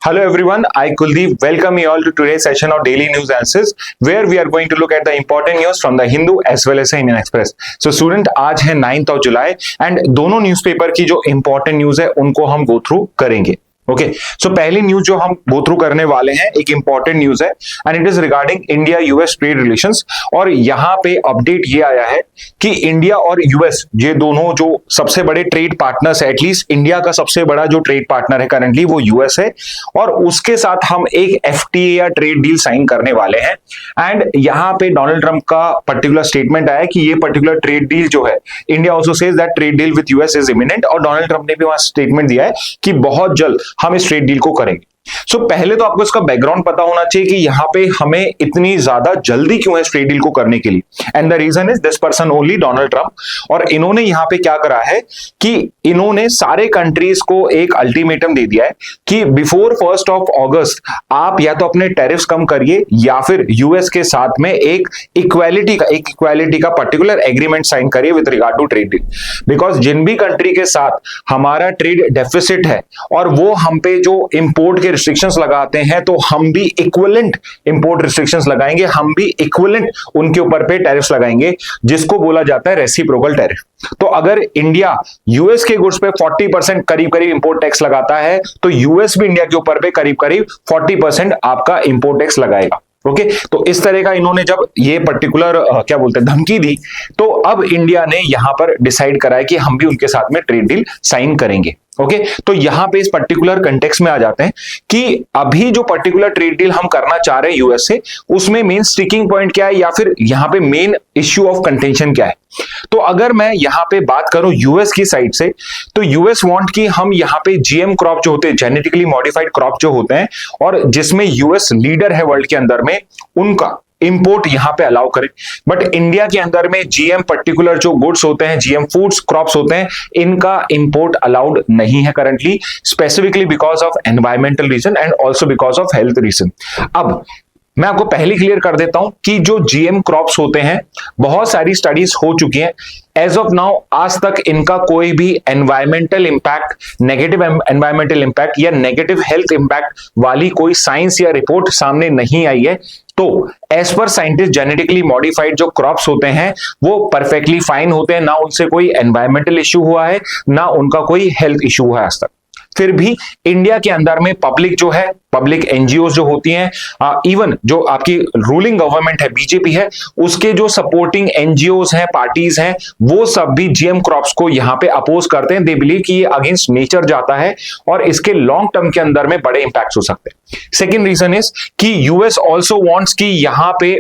Hello everyone, I Kuldeep welcome you all to today's session of Daily News Answers where we are going to look at the important news from the Hindu as well as the Indian Express. So student, आज है 9th of July and दोनों newspaper की जो important news है उनको हम go through करेंगे. Okay so पहली न्यूज जो हम गो थ्रू करने वाले हैं एक इंपॉर्टेंट न्यूज है and it is regarding India US trade relations. और यहां पे अपडेट ये आया है कि इंडिया और यूएस ये दोनों जो सबसे बड़े ट्रेड पार्टनर्स है, एटलीस्ट इंडिया का सबसे बड़ा जो ट्रेड पार्टनर है करंटली वो यूएस है और उसके साथ हम एक एफटीए या ट्रेड डील साइन करने वाले हैं. एंड यहां पे डोनाल्ड ट्रंप का पर्टिकुलर स्टेटमेंट आया कि ये पर्टिकुलर ट्रेड डील जो है, India also says that trade deal with US is imminent और डोनाल्ड ट्रंप ने भी वहां स्टेटमेंट दिया है कि बहुत जल्द हम इस ट्रेड डील को करेंगे. सो पहले तो आपको इसका बैकग्राउंड पता होना चाहिए कि यहां पे हमें इतनी ज्यादा जल्दी क्यों है इस ट्रेड डील को करने के लिए. And the reason is this person only, Donald Trump. और इन्होंने यहां पे क्या करा है कि इन्होंने सारे कंट्रीज को एक अल्टीमेटम दे दिया है कि बिफोर 1 अगस्त आप या तो अपने टैरिफ्स कम करिए या फिर यूएस के साथ में एक इक्वालिटी का पर्टिकुलर एग्रीमेंट साइन करिए with regard to trade deal. Because जिन भी कंट्री के साथ हमारा ट्रेड डेफिसिट है और वो हम पे जो इंपोर्ट के रिस्ट्रिक्शंस लगाते हैं तो हम भी इक्विवेलेंट इंपोर्ट रिस्ट्रिक्शंस लगाएंगे, हम भी इक्विवेलेंट उनके ऊपर पे टैरिफ्स लगाएंगे जिसको बोला जाता है रेसिप्रोकल टैरिफ. तो अगर इंडिया यूएस के गुड्स पे 40% करीब इंपोर्ट टैक्स लगाता है तो यूएस भी इंडिया के ऊपर पे करीब 40% आपका इंपोर्ट टैक्स लगाएगा. ओके तो इस तरह का इन्होंने जब ये पर्टिकुलर क्या बोलते हैं धमकी दी तो अब इंडिया ने यहां पर डिसाइड करा है कि हम भी उनके साथ में ट्रेड डील साइन करेंगे. ओके तो यहां पे इस पर्टिकुलर कंटेक्स्ट में आ जाते हैं कि अभी जो पर्टिकुलर ट्रेड डील हम करना चाह रहे हैं यूएस से, उसमें मेन स्टिकिंग पॉइंट क्या है या फिर यहां पे मेन इश्यू ऑफ कंटेंशन क्या है. तो अगर मैं यहां पे बात करूं यूएस की साइड से तो यूएस वांट कि हम यहां पे जीएम क्रॉप जो होते हैं, जेनेटिकली मॉडिफाइड क्रॉप जो होते हैं और जिसमें यूएस लीडर है वर्ल्ड के अंदर में, उनका इंपोर्ट यहां पे अलाउ करें. बट इंडिया के अंदर में जीएम पर्टिकुलर जो गुड्स होते हैं, जीएम फूड्स क्रॉप्स होते हैं, इनका इंपोर्ट अलाउड नहीं है currently, specifically because of environmental reason and also because of health reason. अब मैं आपको पहले क्लियर कर देता हूं कि जो जीएम क्रॉप्स होते हैं बहुत सारी स्टडीज हो चुकी हैं. एज ऑफ नाउ आज तक इनका कोई भी environmental impact, negative environmental impact या नेगेटिव हेल्थ इंपैक्ट वाली कोई साइंस या रिपोर्ट सामने नहीं आई है. तो as per scientist genetically modified जो क्रॉप्स होते हैं वो परफेक्टली फाइन होते हैं, ना उनसे कोई एनवायरमेंटल इश्यू हुआ है ना उनका कोई हेल्थ इश्यू हुआ है आज तक. फिर भी इंडिया के अंदर में पब्लिक जो है, पब्लिक एनजीओ जो होती हैं, इवन जो आपकी रूलिंग गवर्नमेंट है बीजेपी है, उसके जो सपोर्टिंग एनजीओज हैं, पार्टीज हैं, वो सब भी जीएम क्रॉप्स को यहां पे अपोज करते हैं. दे बिलीव कि ये अगेंस्ट नेचर जाता है और इसके लॉन्ग टर्म के अंदर में बड़े इंपैक्ट्स हो सकते हैं. सेकेंड रीजन इज कि यूएस ऑल्सो वांट्स कि यहां पे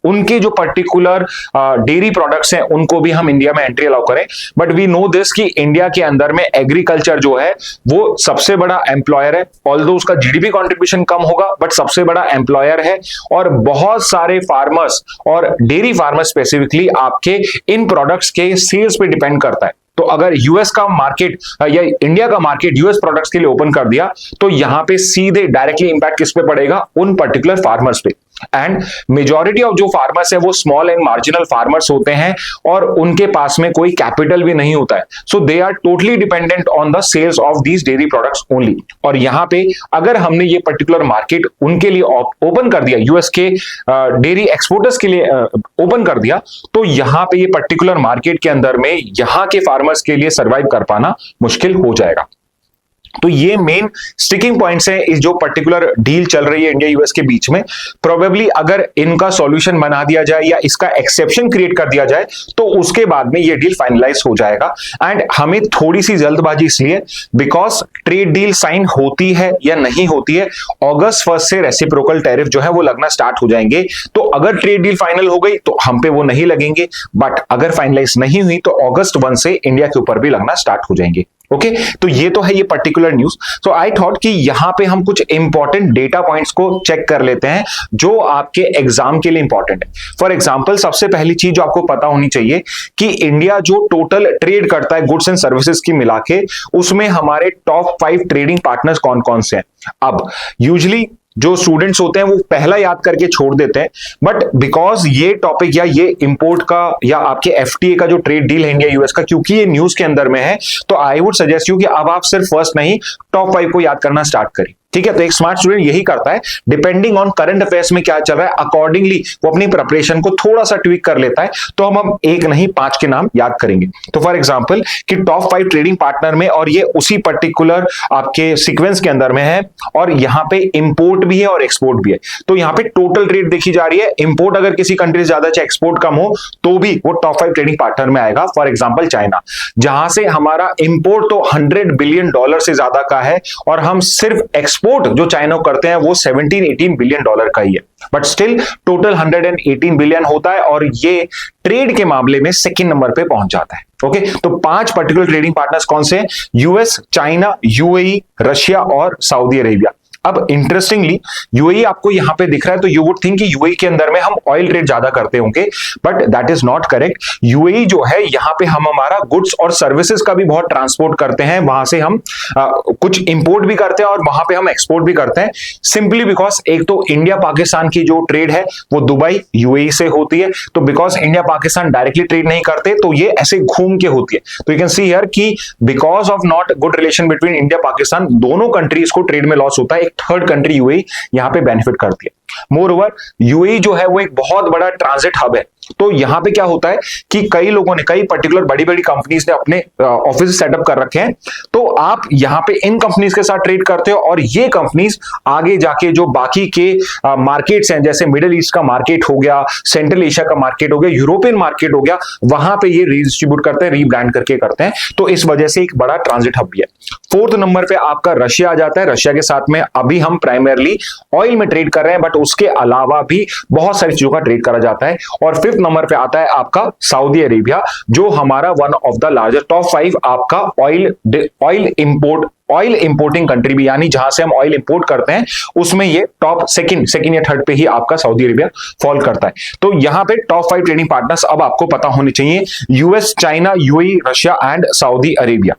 उनके जो पर्टिकुलर डेयरी प्रोडक्ट्स हैं उनको भी हम इंडिया में एंट्री अलाउ करें. बट वी नो दिस कि इंडिया के अंदर में एग्रीकल्चर जो है वो सबसे बड़ा एम्प्लॉयर है. ऑल्दो उसका जीडीपी कंट्रीब्यूशन कम होगा बट सबसे बड़ा एम्प्लॉयर है और बहुत सारे फार्मर्स और डेयरी फार्मर्स स्पेसिफिकली आपके इन प्रोडक्ट्स के सेल्स पे डिपेंड करता है. तो अगर यूएस का मार्केट या इंडिया का मार्केट यूएस प्रोडक्ट्स के लिए ओपन कर दिया तो यहां पे सीधे डायरेक्टली इंपैक्ट किस पे पड़ेगा, उन पर्टिकुलर फार्मर्स पे. एंड मेजॉरिटी ऑफ जो फार्मर्स है वो स्मॉल एंड मार्जिनल फार्मर्स होते हैं और उनके पास में कोई कैपिटल भी नहीं होता है. So they are totally dependent on the sales of these dairy products only. और यहां पे अगर हमने ये पर्टिकुलर मार्केट उनके लिए ओपन कर दिया, यूएस के डेयरी एक्सपोर्टर्स के लिए ओपन कर दिया, तो यहां पे ये पर्टिकुलर मार्केट के अंदर में यहां के फार्मर्स के लिए सर्वाइव कर पाना मुश्किल हो जाएगा. तो ये मेन स्टिकिंग पॉइंट्स हैं इस जो पर्टिकुलर डील चल रही है इंडिया यूएस के बीच में. प्रोबेबली अगर इनका सॉल्यूशन बना दिया जाए या इसका एक्सेप्शन क्रिएट कर दिया जाए तो उसके बाद में ये डील फाइनलाइज हो जाएगा. एंड हमें थोड़ी सी जल्दबाजी इसलिए बिकॉज ट्रेड डील साइन होती है या नहीं होती है, अगस्त 1 से रेसिप्रोकल टैरिफ जो है वो लगना स्टार्ट हो जाएंगे. तो अगर ट्रेड डील फाइनल हो गई तो हम पे वो नहीं लगेंगे, बट अगर फाइनलाइज नहीं हुई तो अगस्त 1 से इंडिया के ऊपर भी लगना स्टार्ट हो जाएंगे. ओके तो ये तो है ये particular news. So I thought कि यहां पे हम कुछ इंपॉर्टेंट डेटा पॉइंट्स को चेक कर लेते हैं जो आपके एग्जाम के लिए इंपॉर्टेंट है. फॉर एग्जांपल सबसे पहली चीज जो आपको पता होनी चाहिए कि इंडिया जो टोटल ट्रेड करता है गुड्स एंड सर्विसेज की मिला के, उसमें हमारे टॉप 5 ट्रेडिंग पार्टनर्स कौन कौन से हैं. अब यूजुअली जो स्टूडेंट्स होते हैं वो पहला याद करके छोड़ देते हैं, बट बिकॉज ये टॉपिक या ये इंपोर्ट का या आपके एफटीए का जो ट्रेड डील है इंडिया यूएस का, क्योंकि ये न्यूज के अंदर में है, तो आई वुड सजेस्ट यू कि अब आप सिर्फ फर्स्ट नहीं टॉप 5 को याद करना स्टार्ट करें. ठीक है, तो एक स्मार्ट स्टूडेंट यही करता है, डिपेंडिंग ऑन करंट अफेयर्स में क्या चल रहा है अकॉर्डिंगली वो अपनी प्रिपरेशन को थोड़ा सा ट्विक कर लेता है। तो हम एक नहीं 5 के नाम याद करेंगे। तो फॉर एग्जांपल कि टॉप 5 ट्रेडिंग पार्टनर में, और ये उसी पर्टिकुलर आपके सीक्वेंस के अंदर में है, और यहां पे इंपोर्ट भी है और एक्सपोर्ट भी है। तो यहां पे टोटल ट्रेड देखी जा रही है, इंपोर्ट अगर किसी कंट्री से ज्यादा चाहे एक्सपोर्ट कम हो तो भी वो टॉप 5 ट्रेडिंग पार्टनर में आएगा। फॉर एग्जांपल चाइना, जहां से हमारा इंपोर्ट तो $100 बिलियन से ज्यादा का है, और हम सिर्फ एक्सपोर्ट जो चाइना करते हैं वो $17-18 बिलियन का ही है, बट स्टिल टोटल 118 बिलियन होता है, और ये ट्रेड के मामले में सेकंड नंबर पे पहुंच जाता है। ओके, तो 5 पर्टिकुलर ट्रेडिंग पार्टनर्स कौन से हैं? यूएस, चाइना, यूएई, रशिया और सऊदी अरेबिया। अब इंटरेस्टिंगली यूएई आपको यहां पे दिख रहा है, तो यू वुड थिंक कि यूएई के अंदर में हम ऑयल ट्रेड ज्यादा करते होंगे, but that is not correct. UAE जो है यहां पे हम हमारा गुड्स और सर्विसेज का भी बहुत ट्रांसपोर्ट करते हैं, वहां से हम कुछ इंपोर्ट भी करते हैं और वहां पे हम एक्सपोर्ट भी करते हैं, सिंपली बिकॉज एक तो इंडिया पाकिस्तान की जो ट्रेड है वो दुबई यूएई से होती है, तो because India Pakistan directly trade नहीं करते तो ये ऐसे घूम के होती है। तो यू कैन सी हियर कि because of not good relation between India Pakistan, दोनों कंट्रीज को ट्रेड में लॉस होता है, थर्ड कंट्री यूएई यहां पे बेनिफिट करती है। मोर ओवर यूएई जो है वो एक बहुत बड़ा ट्रांजिट हब है, तो यहां पे क्या होता है कि कई लोगों ने, कई पर्टिकुलर बड़ी बड़ी कंपनीज ने अपने ऑफिस सेटअप कर रखे हैं, तो आप यहां पे इन कंपनीज के साथ ट्रेड करते हो, और ये कंपनीज आगे जाके जो बाकी के मार्केट्स हैं, जैसे मिडिल ईस्ट का मार्केट हो गया, सेंट्रल एशिया का मार्केट हो गया, यूरोपियन मार्केट हो गया, वहां पे ये रीडिस्ट्रीब्यूट करते हैं, रीब्रांड करके करते हैं, तो इस वजह से एक बड़ा ट्रांजिट हब भी है। 4th नंबर पे आपका रशिया आ जाता है। रशिया के साथ में अभी हम प्राइमरली ऑयल में ट्रेड कर रहे हैं, बट उसके अलावा भी बहुत सारी चीजों का ट्रेड करा जाता है। और 5th नंबर पे आता है आपका सऊदी अरेबिया, जो हमारा one of the largest top 5 आपका ऑयल इंपोर्टिंग कंट्री भी, यानी जहां से हम ऑयल इंपोर्ट करते हैं उसमें ये टॉप सेकंड या थर्ड पे ही आपका सऊदी अरेबिया फॉल करता है। तो यहां पे टॉप 5 ट्रेडिंग पार्टनर्स अब आपको पता होने चाहिए, US, China, UAE, Russia and Saudi Arabia.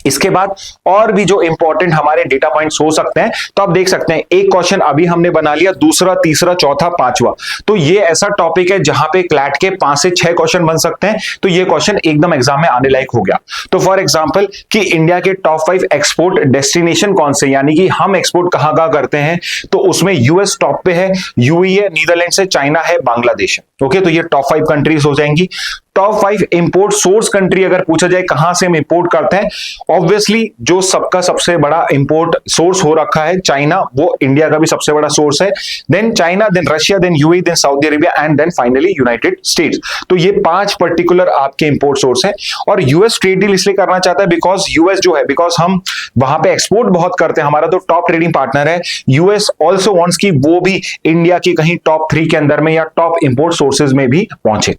इसके बाद और भी जो इंपॉर्टेंट हमारे डेटा पॉइंट्स हो सकते हैं, तो आप देख सकते हैं एक क्वेश्चन अभी हमने बना लिया, दूसरा, तीसरा, चौथा, 5वां। तो ये ऐसा टॉपिक है जहां पे क्लैट के 5 से 6 क्वेश्चन बन सकते हैं, तो ये क्वेश्चन एकदम एग्जाम में आने लायक हो गया। तो फॉर एग्जांपल कि इंडिया के टॉप 5 एक्सपोर्ट डेस्टिनेशन कौन से, यानी कि हम एक्सपोर्ट कहां कहां करते हैं, तो उसमें यूएस टॉप पे है, यूएई है, नीदरलैंड है, चाइना है, बांग्लादेश है। ओके, तो ये टॉप 5 कंट्रीज हो जाएंगी। टॉप 5 इंपोर्ट सोर्स कंट्री अगर पूछा जाए कहां से हम इंपोर्ट करते हैं, ऑब्वियसली जो सबका सबसे बड़ा इंपोर्ट सोर्स हो रखा है चाइना, वो इंडिया का भी सबसे बड़ा सोर्स है, then China, then Russia, then UAE, then Saudi Arabia and then finally United States. तो ये 5 पर्टिकुलर आपके इंपोर्ट सोर्स हैं। और यूएस ट्रेड डील इसलिए करना चाहता है बिकॉज यूएस जो है, बिकॉज हम वहां पे एक्सपोर्ट बहुत करते हैं, हमारा तो टॉप ट्रेडिंग पार्टनर है। यूएस ऑल्सो वांट्स कि वो भी इंडिया की कहीं टॉप 3 के अंदर में या टॉप इंपोर्ट सोर्सेज में भी पहुंचे।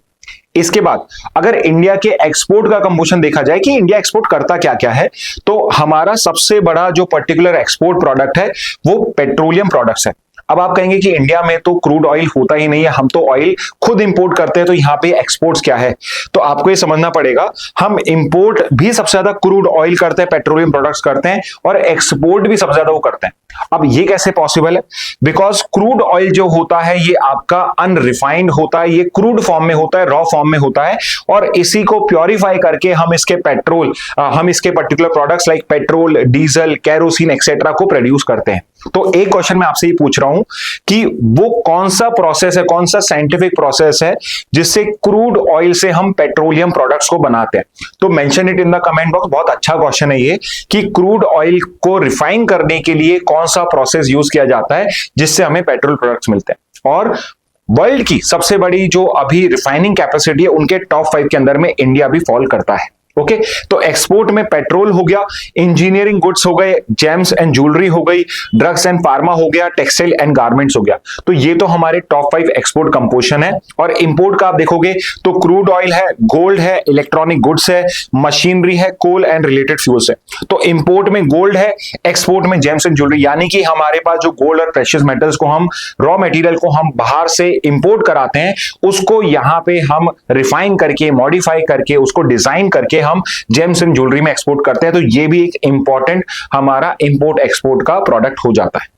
इसके बाद अगर इंडिया के एक्सपोर्ट का कंपोजिशन देखा जाए कि इंडिया एक्सपोर्ट करता क्या क्या है, तो हमारा सबसे बड़ा जो पर्टिकुलर एक्सपोर्ट प्रोडक्ट है वो पेट्रोलियम प्रोडक्ट्स है। अब आप कहेंगे कि इंडिया में तो क्रूड ऑयल होता ही नहीं है, हम तो ऑयल खुद इंपोर्ट करते हैं, तो यहाँ पे एक्सपोर्ट्स क्या है, तो आपको ये समझना पड़ेगा हम इंपोर्ट भी सबसे ज्यादा क्रूड ऑयल करते हैं, पेट्रोलियम प्रोडक्ट्स करते हैं, और एक्सपोर्ट भी सबसे ज्यादा वो करते हैं। अब ये कैसे पॉसिबल है? बिकॉज क्रूड ऑयल जो होता है ये आपका अनरिफाइंड होता है, ये क्रूड फॉर्म में होता है, रॉ फॉर्म में होता है, और इसी को प्योरीफाई करके हम इसके particular products like petrol, diesel, kerosene etcetera को प्रोड्यूस करते हैं। तो एक क्वेश्चन मैं आपसे ये पूछ रहा हूं कि वो कौन सा प्रोसेस है, कौन सा साइंटिफिक प्रोसेस है जिससे क्रूड ऑयल से हम पेट्रोलियम प्रोडक्ट्स को बनाते हैं? तो mention it in the comment box. बहुत अच्छा क्वेश्चन है ये कि क्रूड ऑयल को रिफाइन करने के लिए कौन सा प्रोसेस यूज किया जाता है जिससे हमें पेट्रोल प्रोडक्ट्स मिलते हैं। और वर्ल्ड की सबसे बड़ी जो अभी रिफाइनिंग कैपेसिटी है उनके टॉप 5 के अंदर में इंडिया भी फॉल करता है। ओके, तो एक्सपोर्ट में पेट्रोल हो गया, इंजीनियरिंग गुड्स हो गए, जेम्स एंड ज्वेलरी हो गई, ड्रग्स एंड फार्मा हो गया, टेक्सटाइल एंड गारमेंट्स हो गया। तो ये तो हमारे टॉप 5 एक्सपोर्ट कंपोजिशन है। और इंपोर्ट का आप देखोगे तो क्रूड ऑयल है, गोल्ड है, इलेक्ट्रॉनिक गुड्स है, मशीनरी है, कोल एंड रिलेटेड फ्यूल्स है। तो इंपोर्ट में गोल्ड है, एक्सपोर्ट में जेम्स एंड ज्वेलरी, यानी कि हमारे पास जो गोल्ड और प्रेशियस मेटल्स को हम रॉ मटेरियल को हम बाहर से इंपोर्ट कराते हैं, उसको यहां पे हम रिफाइन करके, मॉडिफाई करके, उसको डिजाइन करके हम जेम्स एंड ज्वेलरी में एक्सपोर्ट करते हैं। तो ये भी एक इंपॉर्टेंट हमारा इंपोर्ट एक्सपोर्ट का प्रोडक्ट हो जाता है।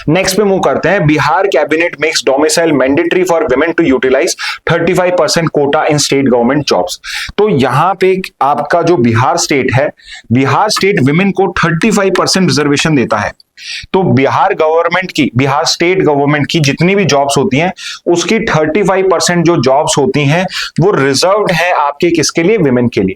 नेक्स्ट पे मूव करते हैं, Bihar cabinet makes domicile mandatory for women to utilize 35% quota in state government jobs. तो यहां पे आपका जो बिहार स्टेट है, बिहार स्टेट वुमेन को 35% रिजर्वेशन देता है। तो बिहार स्टेट गवर्नमेंट की जितनी भी जॉब्स होती हैं उसकी 35% जो जॉब्स होती हैं वो रिजर्व्ड है आपके किसके लिए, विमेन के लिए।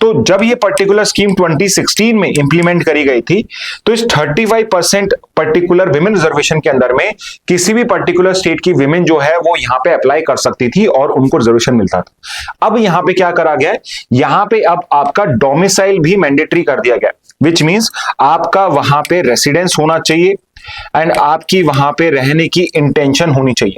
तो जब ये पर्टिकुलर स्कीम 2016 में इंप्लीमेंट करी गई थी तो इस 35% पर्टिकुलर विमेन रिजर्वेशन के अंदर में किसी भी पर्टिकुलर स्टेट की विमेन जो है वो यहां पे अप्लाई कर सकती थी और उनको रिजर्वेशन मिलता था। अब यहां पे क्या करा गया है, यहां पे अब आपका डोमिसाइल भी मैंडेटरी कर दिया गया, विच मींस आपका वहां पे रेसिडेंस होना चाहिए एंड आपकी वहां पे रहने की इंटेंशन होनी चाहिए।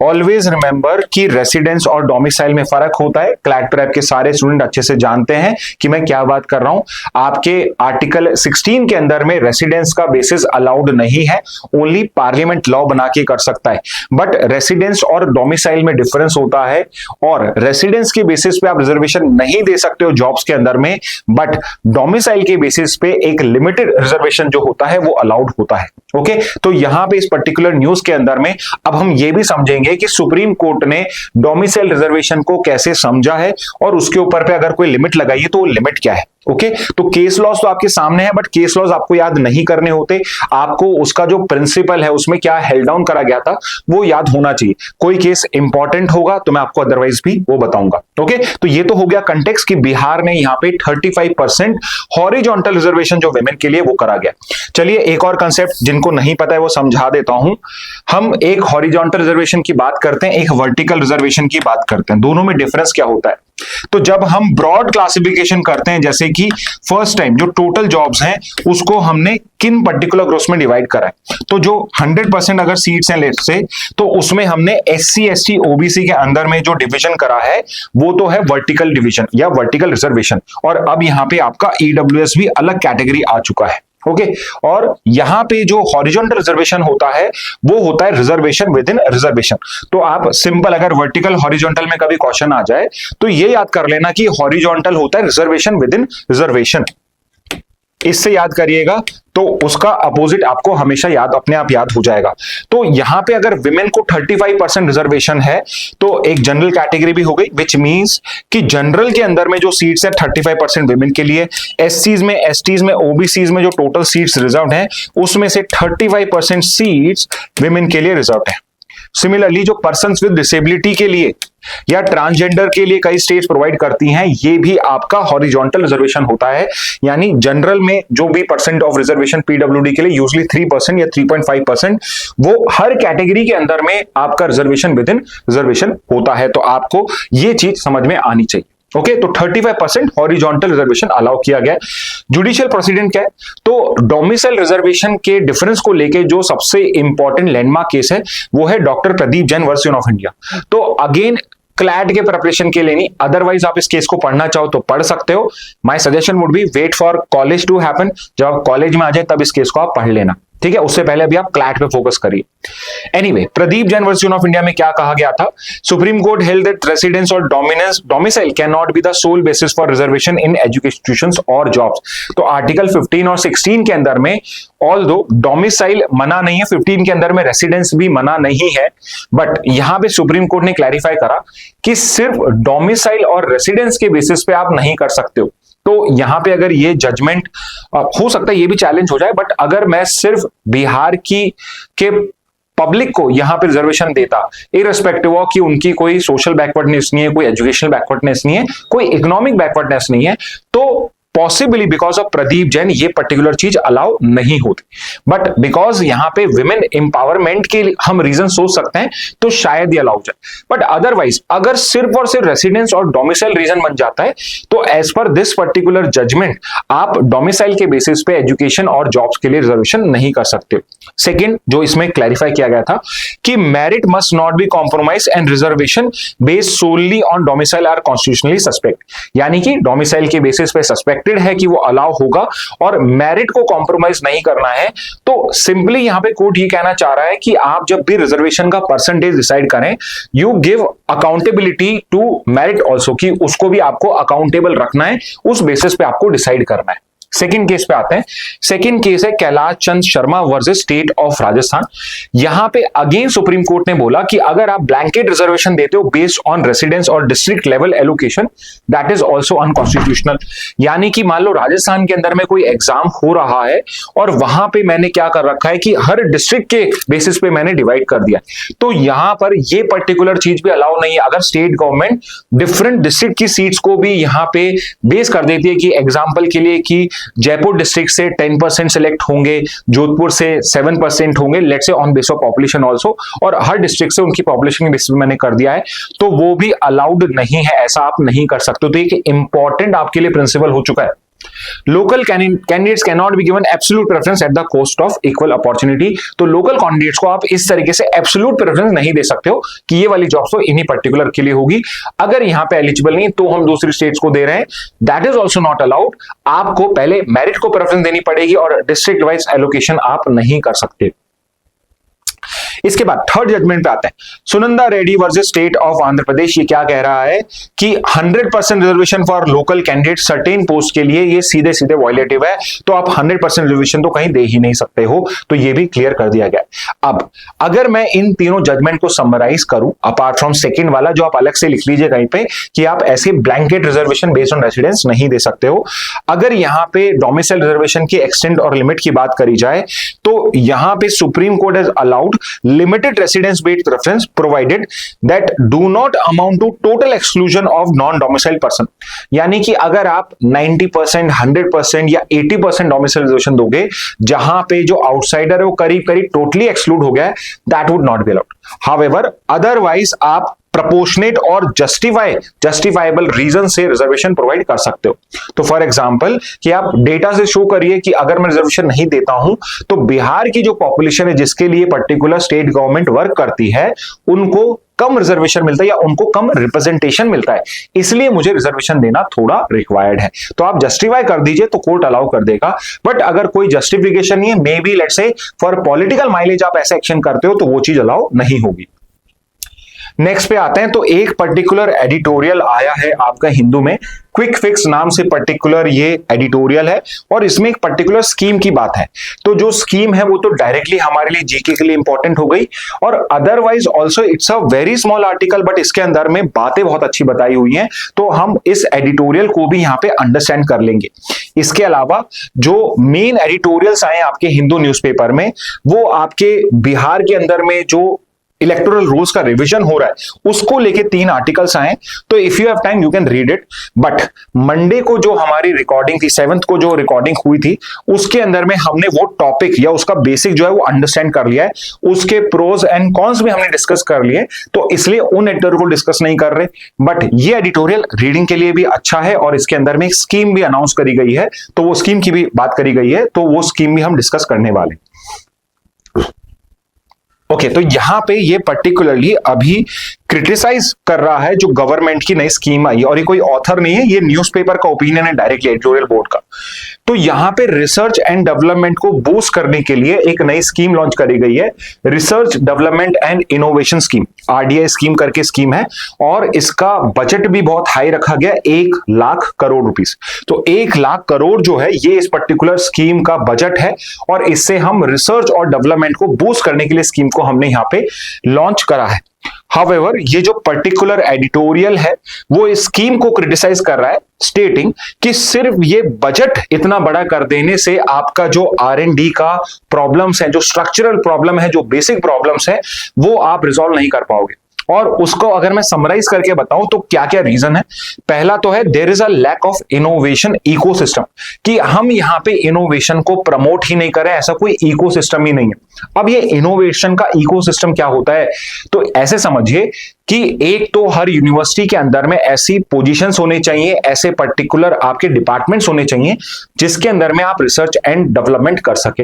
ऑलवेज रिमेंबर कि रेसिडेंस और डोमिसाइल में फर्क होता है। क्लैट प्रेप के सारे स्टूडेंट अच्छे से जानते हैं कि मैं क्या बात कर रहा हूं। आपके आर्टिकल 16 के अंदर में रेसिडेंस का बेसिस अलाउड नहीं है, ओनली पार्लियामेंट लॉ बना के कर सकता है। बट रेसिडेंस और डोमिसाइल में डिफरेंस होता है और रेसिडेंस के बेसिस पे आप रिजर्वेशन नहीं दे सकते हो जॉब्स के अंदर में, बट डोमिसाइल के बेसिस पे एक लिमिटेड रिजर्वेशन जो होता है वो अलाउड होता है। ओके, तो यहां पे इस पर्टिकुलर न्यूज के अंदर में अब हम ये भी समझेंगे कि सुप्रीम कोर्ट ने डोमिसाइल रिजर्वेशन को कैसे समझा है और उसके ऊपर पे अगर कोई लिमिट लगाई है तो वो लिमिट क्या है। ओके, तो केस लॉज तो आपके सामने है, बट केस लॉज आपको याद नहीं करने होते, आपको उसका जो प्रिंसिपल है उसमें क्या हेल्ड डाउन करा गया था वो याद होना चाहिए। कोई केस इंपॉर्टेंट होगा तो मैं आपको अदरवाइज भी वो बताऊंगा। ओके, तो ये तो हो गया कंटेक्स्ट कि बिहार ने यहाँ पे 35% हॉरिजॉन्टल रिजर्वेशन जो विमेन के लिए वो करा गया। चलिए एक और कंसेप्ट जिनको नहीं पता है वो समझा देता हूं। हम एक हॉरिजॉन्टल रिजर्वेशन की बात करते हैं, एक वर्टिकल रिजर्वेशन की बात करते हैं, दोनों में डिफरेंस क्या होता है। तो जब हम ब्रॉड क्लासिफिकेशन करते हैं, जैसे कि फर्स्ट टाइम जो टोटल जॉब्स हैं उसको हमने किन पर्टिकुलर ग्रुप्स में डिवाइड करा है, तो जो 100% अगर सीट्स हैं लेट्स से, तो उसमें हमने SC ST OBC के अंदर में जो डिवीजन करा है वो तो है वर्टिकल डिवीजन या वर्टिकल रिजर्वेशन। और अब यहां पे आपका EWS भी अलग कैटेगरी आ चुका है। ओके, और यहां पे जो हॉरिजॉन्टल रिजर्वेशन होता है वो होता है रिजर्वेशन विद इन रिजर्वेशन। तो आप सिंपल अगर वर्टिकल हॉरिजॉन्टल में कभी क्वेश्चन आ जाए तो ये याद कर लेना कि हॉरिजॉन्टल होता है रिजर्वेशन विद इन रिजर्वेशन, इससे याद करिएगा तो उसका अपोजिट आपको हमेशा याद अपने आप याद हो जाएगा। तो यहां पे अगर विमेन को 35% रिजर्वेशन है तो एक जनरल कैटेगरी भी हो गई, विच मींस कि जनरल के अंदर में जो सीट्स है 35% विमेन के लिए, SCs में STs में OBCs में जो टोटल सीट्स रिजर्व्ड हैं उसमें से 35% सीट्स विमेन के लिए रिजर्व्ड है। सिमिलरली जो पर्सन्स विद डिसेबिलिटी के लिए या ट्रांसजेंडर के लिए कई स्टेट्स प्रोवाइड करती हैं, ये भी आपका हॉरिजॉन्टल रिजर्वेशन होता है। यानी जनरल में जो भी परसेंट ऑफ रिजर्वेशन PWD के लिए यूजुअली 3% या 3.5%, वो हर कैटेगरी के अंदर में आपका रिजर्वेशन विद इन रिजर्वेशन होता है। तो आपको ये चीज समझ में आनी चाहिए। ओके, तो 35% हॉरिजॉन्टल रिजर्वेशन अलाउ किया गया। जुडिशियल प्रोसीडेंट क्या है, तो डोमिसाइल रिजर्वेशन के डिफरेंस को लेके जो सबसे इंपॉर्टेंट लैंडमार्क केस है वो है doctor Pradeep Jain versus union of India. तो अगेन क्लैट के प्रिपरेशन के लिए नहीं, अदरवाइज आप इस केस को पढ़ना चाहो तो पढ़ सकते हो। My suggestion would be wait for college to happen, जब आप कॉलेज में आ जाए तब इस केस को आप पढ़ लेना, ठीक है। उससे पहले भी आप क्लैट पे फोकस करिए। Anyway, Pradeep Jain versus union of India में क्या कहा गया था, supreme court held that residence और domicile can not be the sole basis for reservation in education institutions और जॉब्स। तो आर्टिकल 15 और 16 के अंदर में ऑल्दो डोमिसाइल मना नहीं है, 15 के अंदर में रेसिडेंस भी मना नहीं है, बट यहां पे सुप्रीम कोर्ट ने क्लैरिफाई करा कि सिर्फ डोमिसाइल और रेसिडेंस के बेसिस पे आप नहीं कर सकते हो। तो यहां पे अगर ये जजमेंट हो सकता है ये भी चैलेंज हो जाए, बट अगर मैं सिर्फ बिहार के पब्लिक को यहां पे रिजर्वेशन देता, इररिस्पेक्टिव ऑफ कि उनकी कोई सोशल बैकवर्डनेस नहीं है, कोई एजुकेशनल बैकवर्डनेस नहीं है, कोई इकोनॉमिक बैकवर्डनेस नहीं है, तो possibly because of Pradeep Jain ये पर्टिकुलर चीज अलाउ नहीं होती। बट बिकॉज यहां पे विमेन एम्पावरमेंट के हम रीजन सोच सकते हैं तो शायद ये अलाउ जाए, बट अदरवाइज अगर सिर्फ और सिर्फ रेसिडेंस और डोमिसाइल रीजन बन जाता है तो as per this particular judgement आप डोमिसाइल के बेसिस पे एजुकेशन और जॉब्स के लिए रिजर्वेशन नहीं कर सकते। सेकेंड जो इसमें क्लैरिफाई किया गया था कि merit must not be compromise and reservation based solely on domicile are constitutionally suspect, यानी कि डोमिसाइल के बेसिस पे सस्पेक्ट है कि वो अलाउ होगा और मेरिट को कॉम्प्रोमाइज नहीं करना है। तो सिंपली यहां पे कोर्ट ये कहना चाह रहा है कि आप जब भी रिजर्वेशन का परसेंटेज डिसाइड करें, you give accountability to merit also, कि उसको भी आपको अकाउंटेबल रखना है, उस बेसिस पे आपको डिसाइड करना है। सेकंड केस पे आते हैं। सेकंड केस है Kailash Chand Sharma versus state of Rajasthan. यहां पे अगेन सुप्रीम कोर्ट ने बोला कि अगर आप ब्लैंकेट रिजर्वेशन देते हो बेस्ड ऑन रेसिडेंस और district level allocation, that is also unconstitutional. यानी कि मान लो राजस्थान के अंदर में कोई एग्जाम हो रहा है और वहां पे मैंने क्या कर रखा है कि हर डिस्ट्रिक्ट के बेसिस पे मैंने डिवाइड कर दिया, तो यहां पर ये पर्टिकुलर चीज भी अलाउ नहीं है। अगर स्टेट गवर्नमेंट डिफरेंट डिस्ट्रिक्ट की सीट्स को भी यहां पे बेस कर देती है कि एग्जांपल के लिए कि जयपुर डिस्ट्रिक्ट से 10% सिलेक्ट होंगे, जोधपुर से 7% होंगे, let's say on base of population also, और हर डिस्ट्रिक्ट से उनकी पॉपुलेशन के बेसिस पे मैंने कर दिया है, तो वो भी अलाउड नहीं है, ऐसा आप नहीं कर सकते। तो एक इंपॉर्टेंट आपके लिए प्रिंसिपल हो चुका है। Local candidates can not be given absolute preference at the cost of equal opportunity. तो लोकल कैंडिडेट्स को आप इस तरीके से एब्सोल्यूट प्रेफरेंस नहीं दे सकते हो कि ये वाली जॉब्स तो इन्हीं पर्टिकुलर के लिए होगी, अगर यहां पे एलिजिबल नहीं तो हम दूसरी स्टेट्स को दे रहे हैं, that is also not allowed. आपको पहले मेरिट को प्रेफरेंस देनी पड़ेगी और डिस्ट्रिक्ट वाइज एलोकेशन आप नहीं कर सकते। इसके बाद थर्ड जजमेंट पे आते हैं। Sunanda Reddy versus state of Andhra Pradesh. ये क्या कह रहा है कि 100% reservation for local candidate certain post के लिए ये सीधे सीधे वायलेटिव है, तो आप 100% रिजर्वेशन तो कहीं दे ही नहीं सकते हो, तो ये भी क्लियर कर दिया गया। अब अगर मैं इन तीनों जजमेंट को समराइज करूं, अपार्ट फ्रॉम सेकंड वाला जो आप अलग से लिख लीजिए कहीं पे कि आप ऐसे blanket reservation based on residence नहीं दे सकते हो। अगर यहां पे डोमिसाइल रिजर्वेशन की एक्सटेंट और लिमिट की बात करी जाए तो यहां पे supreme court has allowed limited residence based preference provided that do not amount to total exclusion of non-domiciled person। यानी कि अगर आप 90%, 100% या 80% डोमिसाइल रिजर्वेशन दोगे जहां पे जो आउटसाइडर है वो करीब करीब टोटली एक्सक्लूड हो गया है, that would not be allowed. However otherwise आप प्रपोर्शनेट और जस्टिफाइबल रीजन से रिजर्वेशन प्रोवाइड कर सकते हो। तो फॉर एग्जांपल कि आप डेटा से शो करिए कि अगर मैं रिजर्वेशन नहीं देता हूं तो बिहार की जो पॉपुलेशन है जिसके लिए पर्टिकुलर स्टेट गवर्नमेंट वर्क करती है उनको कम रिजर्वेशन मिलता है या उनको कम रिप्रेजेंटेशन मिलता है, इसलिए मुझे रिजर्वेशन देना थोड़ा रिक्वायर्ड है। तो आप जस्टिफाई कर दीजिए तो कोर्ट अलाउ कर देगा, बट अगर कोई जस्टिफिकेशन नहीं है, may be let's say for political mileage आप ऐसा एक्शन करते हो तो वो चीज अलाउ नहीं होगी। नेक्स्ट पे आते हैं। तो एक पर्टिकुलर एडिटोरियल आया है आपका हिंदू में, क्विक फिक्स नाम से पर्टिकुलर ये एडिटोरियल है और इसमें एक पर्टिकुलर स्कीम की बात है। तो जो स्कीम है वो तो डायरेक्टली हमारे लिए जीके के लिए इंपॉर्टेंट हो गई, और otherwise also it's a very small article, but इसके अंदर में बातें बहुत अच्छी बताई हुई हैं, तो हम इस एडिटोरियल को भी यहाँ पे अंडरस्टैंड कर लेंगे। इसके अलावा जो मेन एडिटोरियल्स आए आपके हिंदू न्यूज़पेपर में, वो आपके बिहार के अंदर में जो इलेक्टोरल रूल्स का रिवीजन हो रहा है उसको लेके 3 आर्टिकल्स आए, तो if you have time you can read it. But Monday को जो हमारी रिकॉर्डिंग थी, 7th को जो रिकॉर्डिंग हुई थी, उसके अंदर में हमने वो टॉपिक या उसका बेसिक जो है वो अंडरस्टैंड कर लिया है, उसके प्रोज एंड कॉन्स भी हमने डिस्कस कर लिए, तो इसलिए उन एडिटोरियल को डिस्कस नहीं कर रहे। बट ये एडिटोरियल रीडिंग के लिए भी अच्छा है और इसके अंदर में एक स्कीम भी अनाउंस करी गई है, तो वो स्कीम की भी बात करी गई है, तो वो स्कीम भी हम डिस्कस करने वाले। ओके, तो यहां पे ये पर्टिकुलरली अभी क्रिटिसाइज कर रहा है जो गवर्नमेंट की नई स्कीम आई, और ये कोई ऑथर नहीं है, ये न्यूज़पेपर का ओपिनियन है डायरेक्टली एडिटोरियल बोर्ड का। तो यहां पे रिसर्च एंड डेवलपमेंट को बूस्ट करने के लिए एक नई स्कीम लॉन्च करी गई है, research development and innovation scheme, RDI scheme करके स्कीम है, और इसका बजट भी बहुत हाई रखा गया, 1 लाख करोड़ रुपीस। तो 1 लाख करोड़ जो है ये इस पर्टिकुलर स्कीम का बजट है, और इससे हम रिसर्च और डेवलपमेंट को बूस्ट करने के लिए स्कीम को हमने यहां पे लॉन्च करा है। However, ये जो पर्टिकुलर एडिटोरियल है वो इस स्कीम को क्रिटिसाइज कर रहा है, स्टेटिंग कि सिर्फ ये बजट इतना बड़ा कर देने से आपका जो R&D का प्रॉब्लम्स है, जो स्ट्रक्चरल प्रॉब्लम है, जो बेसिक प्रॉब्लम्स है, वो आप रिजॉल्व नहीं कर पाओगे। और उसको अगर मैं समराइज करके बताऊं तो क्या क्या रीजन है। पहला तो है there is a lack of innovation ecosystem, कि हम यहां पे इनोवेशन को प्रमोट ही नहीं करें, ऐसा कोई इकोसिस्टम ही नहीं है। अब ये इनोवेशन का इकोसिस्टम क्या होता है, तो ऐसे समझिए कि एक तो हर यूनिवर्सिटी के अंदर में ऐसी पोजीशंस होने चाहिए, ऐसे पर्टिकुलर आपके डिपार्टमेंट्स होने चाहिए जिसके अंदर में आप रिसर्च एंड डेवलपमेंट कर सके।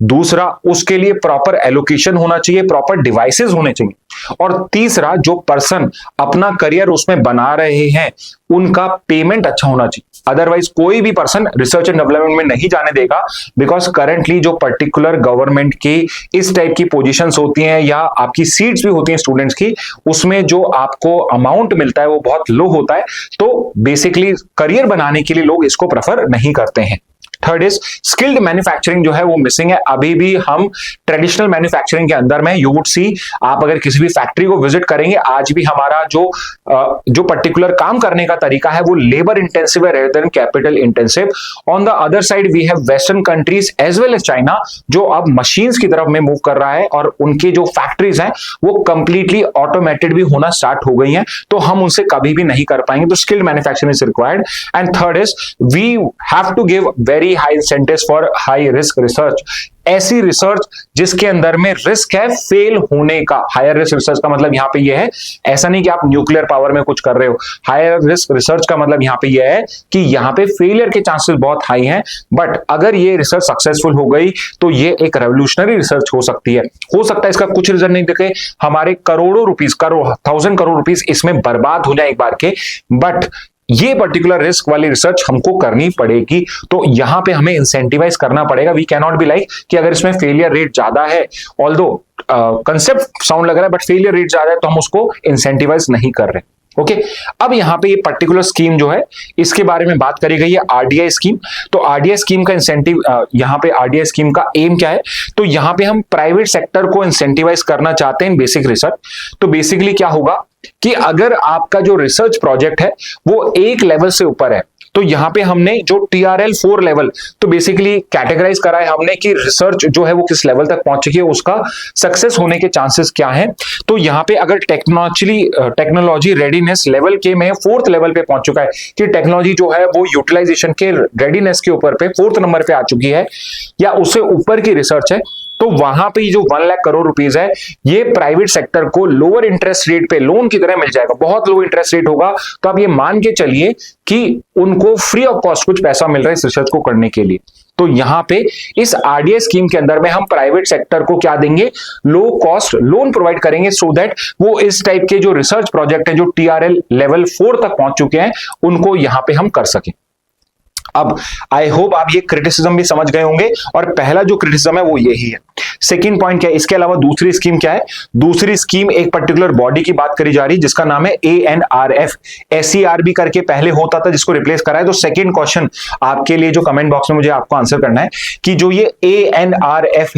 दूसरा, उसके लिए प्रॉपर एलोकेशन होना चाहिए, प्रॉपर डिवाइसेस होने चाहिए। और तीसरा, जो पर्सन अपना करियर उसमें बना रहे हैं उनका पेमेंट अच्छा होना चाहिए। अदरवाइज कोई भी पर्सन रिसर्च एंड डेवलपमेंट में नहीं जाने देगा, बिकॉज करंटली जो पर्टिकुलर गवर्नमेंट की इस टाइप की पोजीशंस होती हैं या आपकी सीट्स भी होती हैं स्टूडेंट्स की, उसमें जो आपको अमाउंट मिलता है वो बहुत लो होता है। तो बेसिकली करियर बनाने के लिए लोग इसको प्रेफर नहीं करते हैं। थर्ड इज स्किल्ड मैन्युफैक्चरिंग जो है वो मिसिंग है। अभी भी हम ट्रेडिशनल मैन्युफैक्चरिंग के अंदर में, यू वुड सी, आप अगर किसी भी फैक्ट्री को विजिट करेंगे, आज भी हमारा जो पर्टिकुलर काम करने का तरीका है वो लेबर इंटेंसिव है rather than capital intensive. On the other side we have western countries as well as China जो अब मशीन्स की तरफ में मूव कर रहा है और उनके जो फैक्ट्रीज हैं वो कंप्लीटली ऑटोमेटेड भी होना स्टार्ट हो गई हैं, तो हम उनसे कभी भी नहीं कर पाएंगे। तो skilled manufacturing is required. And third is we have to give very high incentives for high risk research. ऐसी रिसर्च जिसके अंदर में रिस्क है फेल होने का। हायर रिस्क रिसर्च का मतलब यहां पे यह है, ऐसा नहीं कि आप न्यूक्लियर पावर में कुछ कर रहे हो। हायर रिस्क रिसर्च का मतलब यहां पे यह है कि यहां पे फेलियर के चांसेस बहुत हाई हैं, बट अगर ये रिसर्च सक्सेसफुल हो गई तो ये एक रेवोल्यूशनरी रिसर्च हो सकती है। हो सकता है इसका कुछ रिजल्ट नहीं दिखे, हमारे करोड़ों रुपीस, 1000 करोड़ रुपीस इसमें बर्बाद हो जाए एक बार के, बट ये पर्टिकुलर रिस्क वाली रिसर्च हमको करनी पड़ेगी। तो यहां पे हमें इंसेंटिवाइज करना पड़ेगा। We can not be like कि अगर इसमें फेलियर रेट ज्यादा है, ऑल्दो कंसेप्ट साउंड लग रहा है बट फेलियर रेट ज्यादा है, तो हम उसको इंसेंटिवाइज नहीं कर रहे। ओके अब यहां पे ये पर्टिकुलर स्कीम जो है इसके बारे में बात करी गई है, आरडीआई स्कीम। तो आरडीआई स्कीम का इंसेंटिव, यहां पे आरडीआई स्कीम का एम क्या है, तो यहां पे हम प्राइवेट सेक्टर को इंसेंटिवाइज करना चाहते हैं बेसिक रिसर्च। तो बेसिकली क्या होगा कि अगर आपका जो रिसर्च प्रोजेक्ट है वो एक लेवल से ऊपर है, तो यहां पे हमने जो TRL 4 लेवल, तो बेसिकली कैटेगराइज करा है हमने कि रिसर्च जो है वो किस लेवल तक पहुंच चुकी है, उसका सक्सेस होने के चांसेस क्या हैं। तो यहां पे अगर टेक्नोलॉजी रेडीनेस लेवल के में 4th लेवल पे पहुंच चुका है कि टेक्नोलॉजी जो है वो यूटिलाइजेशन के रेडीनेस के ऊपर पे 4th नंबर पे आ चुकी है या उससे ऊपर की रिसर्च है, तो वहां पे जो 1 लाख करोड़ रुपीस है ये प्राइवेट सेक्टर को लोअर इंटरेस्ट रेट पे लोन की तरह मिल जाएगा। बहुत लो इंटरेस्ट रेट होगा, तो आप ये मान के चलिए कि उनको फ्री ऑफ कॉस्ट कुछ पैसा मिल रहा है इस रिसर्च को करने के लिए। तो यहां पे इस आरडीआई स्कीम के अंदर में हम प्राइवेट सेक्टर को क्या देंगे, लो कॉस्ट लोन प्रोवाइड करेंगे, सो दैट वो इस टाइप के जो रिसर्च प्रोजेक्ट है जो TRL लेवल 4 तक पहुंच चुके हैं उनको यहां पे हम कर सकें। अब आई होप आप ये क्रिटिसिज्म भी समझ गए होंगे, और पहला जो क्रिटिसिज्म है वो यही है। सेकंड पॉइंट क्या है, इसके अलावा दूसरी स्कीम क्या है, दूसरी स्कीम एक पर्टिकुलर बॉडी की बात करी जा रही है जिसका नाम है ANRF। SERB करके पहले होता था जिसको रिप्लेस करा है। तो सेकंड क्वेश्चन आपके लिए जो कमेंट बॉक्स में मुझे आपको आंसर करना है कि जो ये ANRF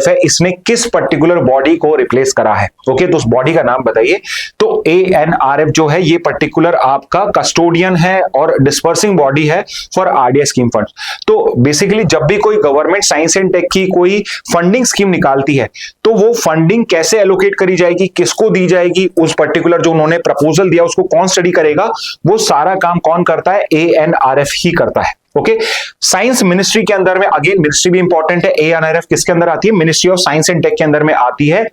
है इसने किस पर्टिकुलर बॉडी को रिप्लेस करा है। ओके तो उस बॉडी का नाम बताइए। तो ANRF जो है ये पर्टिकुलर आपका कस्टोडियन है और डिस्पर्सिंग बॉडी है फॉर आरडीआई स्कीम फंड। तो बेसिकली जब भी कोई गवर्नमेंट साइंस एंड टेक की कोई फंडिंग स्कीम निकालती है तो वो फंडिंग कैसे एलोकेट करी जाएगी, किसको दी जाएगी, उस पर्टिकुलर जो उन्होंने प्रपोजल दिया उसको कौन स्टडी करेगा, वो सारा काम कौन करता है, ANRF ही करता है। ओके साइंस मिनिस्ट्री के अंदर में, अगेन मिनिस्ट्री भी इंपॉर्टेंट है। ANRF किसके अंदर आती है, ministry of science and tech के अंदर में आती है,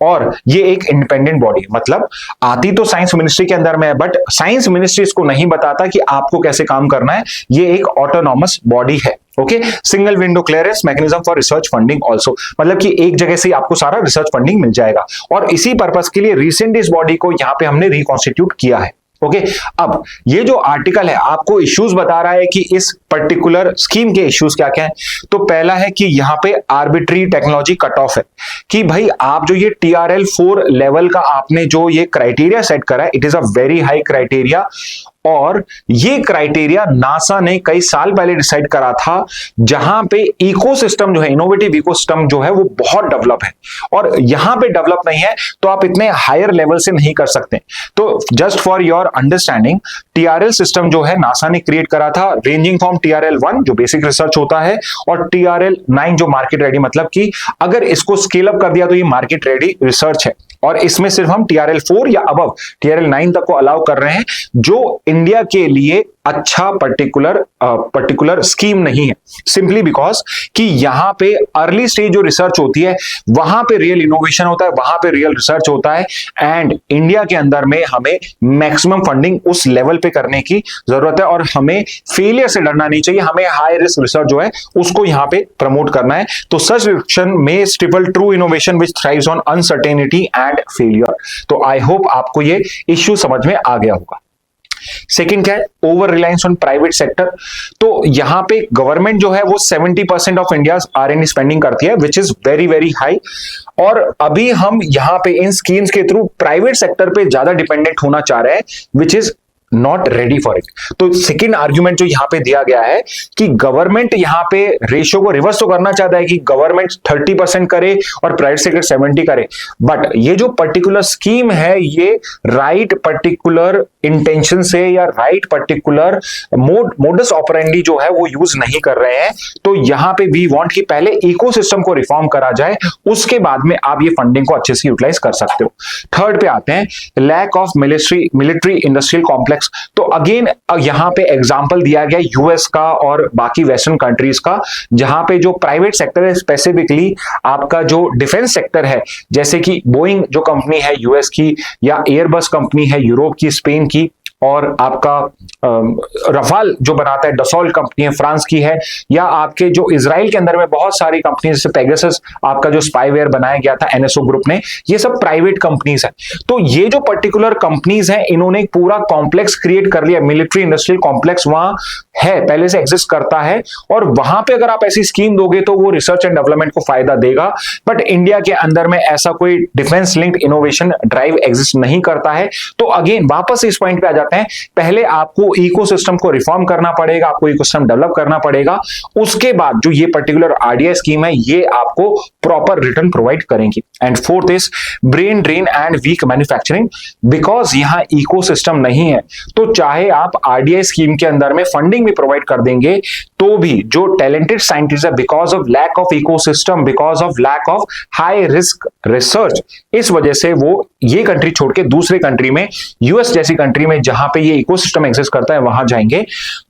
और ये एक इंडिपेंडेंट बॉडी, मतलब आती तो साइंस मिनिस्ट्री के अंदर में है बट साइंस मिनिस्ट्री इसको नहीं बताता कि आपको कैसे काम करना है। ये एक ऑटोनॉमस बॉडी है। Okay single window clearance mechanism for research funding also, मतलब कि एक जगह से आपको सारा रिसर्च फंडिंग मिल जाएगा, और इसी पर्पस के लिए रिसेंट इस बॉडी को यहां पे हमने रिकॉन्स्टिट्यूट किया है। ओके अब ये जो आर्टिकल है आपको इश्यूज बता रहा है कि इस पर्टिकुलर स्कीम के इश्यूज क्या क्या है। तो पहला है कि यहां पे आर्बिट्री टेक्नोलॉजी कट ऑफ है, कि भाई आप जो ये TRL 4 लेवल का आपने जो ये क्राइटेरिया सेट करा है, it is a very high criteria, और ये क्राइटेरिया नासा ने कई साल पहले डिसाइड करा था, जहां पे इकोसिस्टम जो है, इनोवेटिव इकोसिस्टम जो है वो बहुत डेवलप है, और यहां पे डेवलप नहीं है तो आप इतने हायर लेवल से नहीं कर सकते। तो just for your understanding, TRL system जो है नासा ने क्रिएट करा था, रेंजिंग फ्रॉम TRL 1 जो बेसिक रिसर्च होता है और TRL 9 जो मार्केट रेडी, मतलब कि अगर इसको स्केल अप कर दिया तो ये मार्केट रेडी रिसर्च है, और इसमें सिर्फ हम TRL 4 या अबव TRL 9 तक को अलाउ कर रहे हैं, जो इंडिया के लिए अच्छा पर्टिकुलर स्कीम नहीं है, सिंपली बिकॉज कि यहां पे अर्ली स्टेज जो रिसर्च होती है वहां पे रियल इनोवेशन होता है, वहां पे रियल रिसर्च होता है, एंड इंडिया के अंदर में हमें मैक्सिमम फंडिंग उस लेवल पे करने की जरूरत है, और हमें फेलियर से डरना नहीं चाहिए, हमें हाई रिस्क रिसर्च जो है उसको यहां पे प्रमोट करना है। तो सच रिएक्शन में steeple true innovation which thrives on uncertainty and failure. तो आई होप आपको ये इश्यू समझ में आ गया होगा। सेकंड क्या है, over reliance on private sector. तो यहां पे गवर्नमेंट जो है वो 70% ऑफ इंडिया R&D स्पेंडिंग करती है, which is very very high, और अभी हम यहां पे इन स्कीम्स के थ्रू प्राइवेट सेक्टर पे ज्यादा डिपेंडेंट होना चाह रहे हैं, which is not ready for it. तो सेकेंड आर्ग्यूमेंट जो यहां पे दिया गया है कि गवर्नमेंट यहां पे रेशियो को रिवर्स तो करना चाहता है कि गवर्नमेंट 30% करे और प्राइवेट सेक्टर 70 करे, बट ये जो पर्टिकुलर स्कीम है ये राइट पर्टिकुलर इंटेंशन से या राइट पर्टिकुलर मोडस ऑपरेंडी जो है वो यूज नहीं कर रहे हैं। तो यहां पे वी वांट कि पहले इकोसिस्टम को रिफॉर्म करा जाए, उसके बाद में आप ये फंडिंग को अच्छे से यूटिलाइज कर सकते हो। थर्ड पे आते हैं, lack of military industrial complex. तो अगेन यहां पे एग्जांपल दिया गया यूएस का और बाकी वेस्टर्न कंट्रीज का, जहां पे जो प्राइवेट सेक्टर है, स्पेसिफिकली आपका जो डिफेंस सेक्टर है, जैसे कि बोइंग जो कंपनी है यूएस की, या एयरबस कंपनी है यूरोप की, स्पेन की, और आपका रफाल जो बनाता है डसॉल्ट कंपनी है फ्रांस की है, या आपके जो इजराइल के अंदर में बहुत सारी कंपनी जैसे पेगासस आपका जो स्पाईवेयर बनाया गया था एनएसओ ग्रुप ने, ये सब प्राइवेट कंपनीज है। तो ये जो पर्टिकुलर कंपनीज हैं इन्होंने एक पूरा कॉम्प्लेक्स क्रिएट कर लिया, मिलिट्री इंडस्ट्रियल कॉम्प्लेक्स वहां है, पहले से एग्जिस्ट करता है, और वहां पे अगर आप ऐसी स्कीम दोगे तो वो रिसर्च एंड डेवलपमेंट को फायदा देगा। बट इंडिया के अंदर में ऐसा कोई defence linked innovation drive exist नहीं करता है। तो अगेन वापस इस पॉइंट पे आ जाते हैं, पहले आपको इकोसिस्टम को रिफॉर्म करना पड़ेगा, आपको इकोसिस्टम डेवलप करना पड़ेगा, उसके बाद जो ये पर्टिकुलर आरडीआई स्कीम है ये आपको प्रॉपर रिटर्न प्रोवाइड करेंगी। And fourth is brain drain and weak manufacturing, because यहां इकोसिस्टम नहीं है, तो चाहे आप आरडीआई स्कीम के अंदर में फंडिंग भी प्रोवाइड कर देंगे तो भी जो टैलेंटेड साइंटिस्ट है, because of lack of ecosystem, because of lack of high risk research, इस वजह से वो ये कंट्री छोड़ के दूसरे कंट्री में, यूएस जैसी कंट्री में जहां पे ये इकोसिस्टम एग्जिस्ट करता है वहां जाएंगे।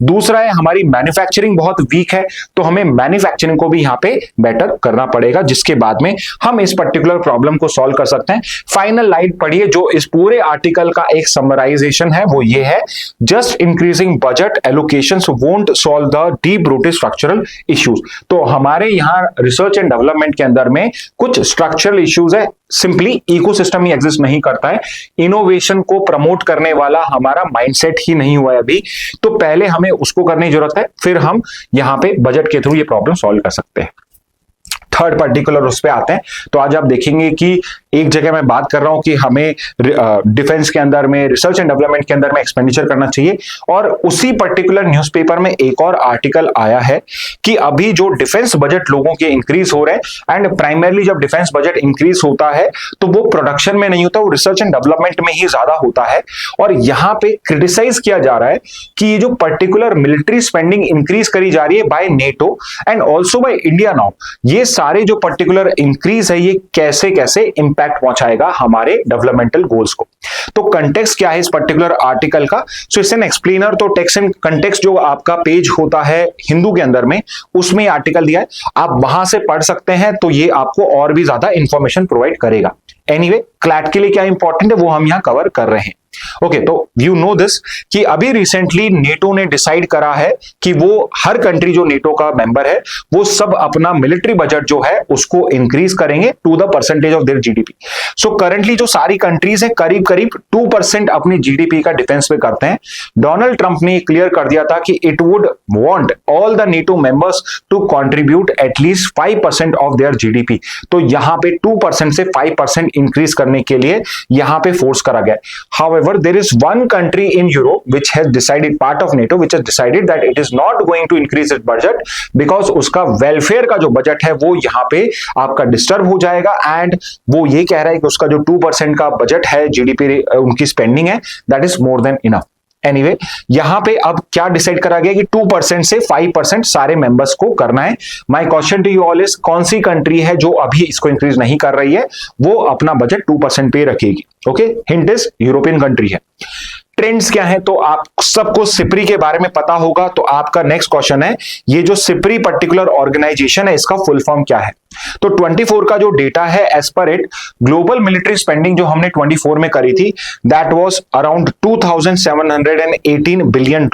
दूसरा है हमारी मैन्युफैक्चरिंग बहुत वीक है, तो हमें मैन्युफैक्चरिंग को भी यहां पे बेटर करना पड़ेगा, जिसके बाद में हम इस पर्टिकुलर प्रॉब्लम को सॉल्व कर सकते हैं। फाइनल लाइन पढ़िए, जो इस पूरे आर्टिकल का एक समराइजेशन है वो ये है, just increasing budget allocations won't solve the deep rooted structural issues. तो हमारे यहां रिसर्च एंड डेवलपमेंट के अंदर में कुछ स्ट्रक्चरल इश्यूज है, सिंपली इकोसिस्टम ही एग्जिस्ट नहीं करता है, इनोवेशन को प्रमोट करने वाला हमारा माइंडसेट ही नहीं हुआ है अभी, तो पहले हमें उसको करने की जरूरत है, फिर हम यहां पे बजट के थ्रू ये प्रॉब्लम सॉल्व कर सकते हैं। थर्ड पर्टिकुलर उस पे आते हैं, तो आज आप देखेंगे कि एक जगह मैं बात कर रहा हूं कि हमें डिफेंस के अंदर में, रिसर्च एंड डेवलपमेंट के अंदर में एक्सपेंडिचर करना चाहिए, और उसी पर्टिकुलर न्यूज़पेपर में एक और आर्टिकल आया है कि अभी जो डिफेंस बजट लोगों के इंक्रीज हो रहे हैं, एंड प्राइमरली जब डिफेंस बजट इंक्रीज होता है तो वो प्रोडक्शन में नहीं होता, वो रिसर्च एंड डेवलपमेंट में ही ज्यादा होता है। और यहां पे क्रिटिसाइज किया जा रहा है कि ये जो पर्टिकुलर मिलिट्री स्पेंडिंग इंक्रीज करी जा रही है by NATO and also by India now, ये सारे जो पर्टिकुलर इंक्रीज है ये कैसे कैसे इंपैक्ट पहुंचाएगा हमारे डेवलपमेंटल गोल्स को। तो कंटेक्स्ट क्या है इस पर्टिकुलर आर्टिकल का? सो इट्स एन एक्सप्लेनर, तो टेक्स्ट एंड कंटेक्स्ट जो आपका पेज होता है हिंदू के अंदर में, उसमें आर्टिकल दिया है, आप वहां से पढ़ सकते हैं, तो ये आपको और भी ज्यादा इंफॉर्मेशन प्रोवाइड करेगा। एनीवे, क्लैट के लिए क्या इंपॉर्टेंट है वो हम यहां कवर कर रहे हैं। ओके, तो यू नो दिस कि अभी रिसेंटली नेटो ने डिसाइड करा है कि वो हर कंट्री जो नेटो का मेंबर है वो सब अपना मिलिट्री बजट जो है उसको इंक्रीज करेंगे to the percentage of their GDP. So currently जो सारी कंट्रीज है करीब करीब 2% अपनी जीडीपी का डिफेंस पे करते हैं। डोनाल्ड ट्रंप ने क्लियर कर दिया था कि it would want all the NATO members to contribute at least 5% of their GDP. तो यहां पे 2% से 5% इंक्रीज करने के लिए यहां पे फोर्स करा गया। However, there is one country in Europe which has decided, part of NATO, which has decided that it is not going to increase its budget because उसका वेलफेयर का जो बजट है वो यहाँ पे आपका डिस्टर्ब हो जाएगा, एंड वो ये कह रहा है कि उसका जो 2% का बजट है जीडीपी उनकी स्पेंडिंग है, that is more than enough. Anyway, यहां पे अब क्या डिसाइड करा गया कि 2% से 5% सारे मेंबर्स को करना है। My question to you all is, कौन सी कंट्री है जो अभी इसको इंक्रीज नहीं कर रही है, वो अपना बजट 2% पे रखेगी? Okay, hint is European country है। ट्रेंड्स क्या है, तो आप सबको सिप्री के बारे में पता होगा, तो आपका नेक्स्ट क्वेश्चन है ये जो सिप्री पर्टिकुलर ऑर्गेनाइजेशन है इसका फुल फॉर्म क्या है? तो 24 का जो डेटा है as per it, global military spending जो हमने 24 में करी थी दैट वाज अराउंड $2718 बिलियन।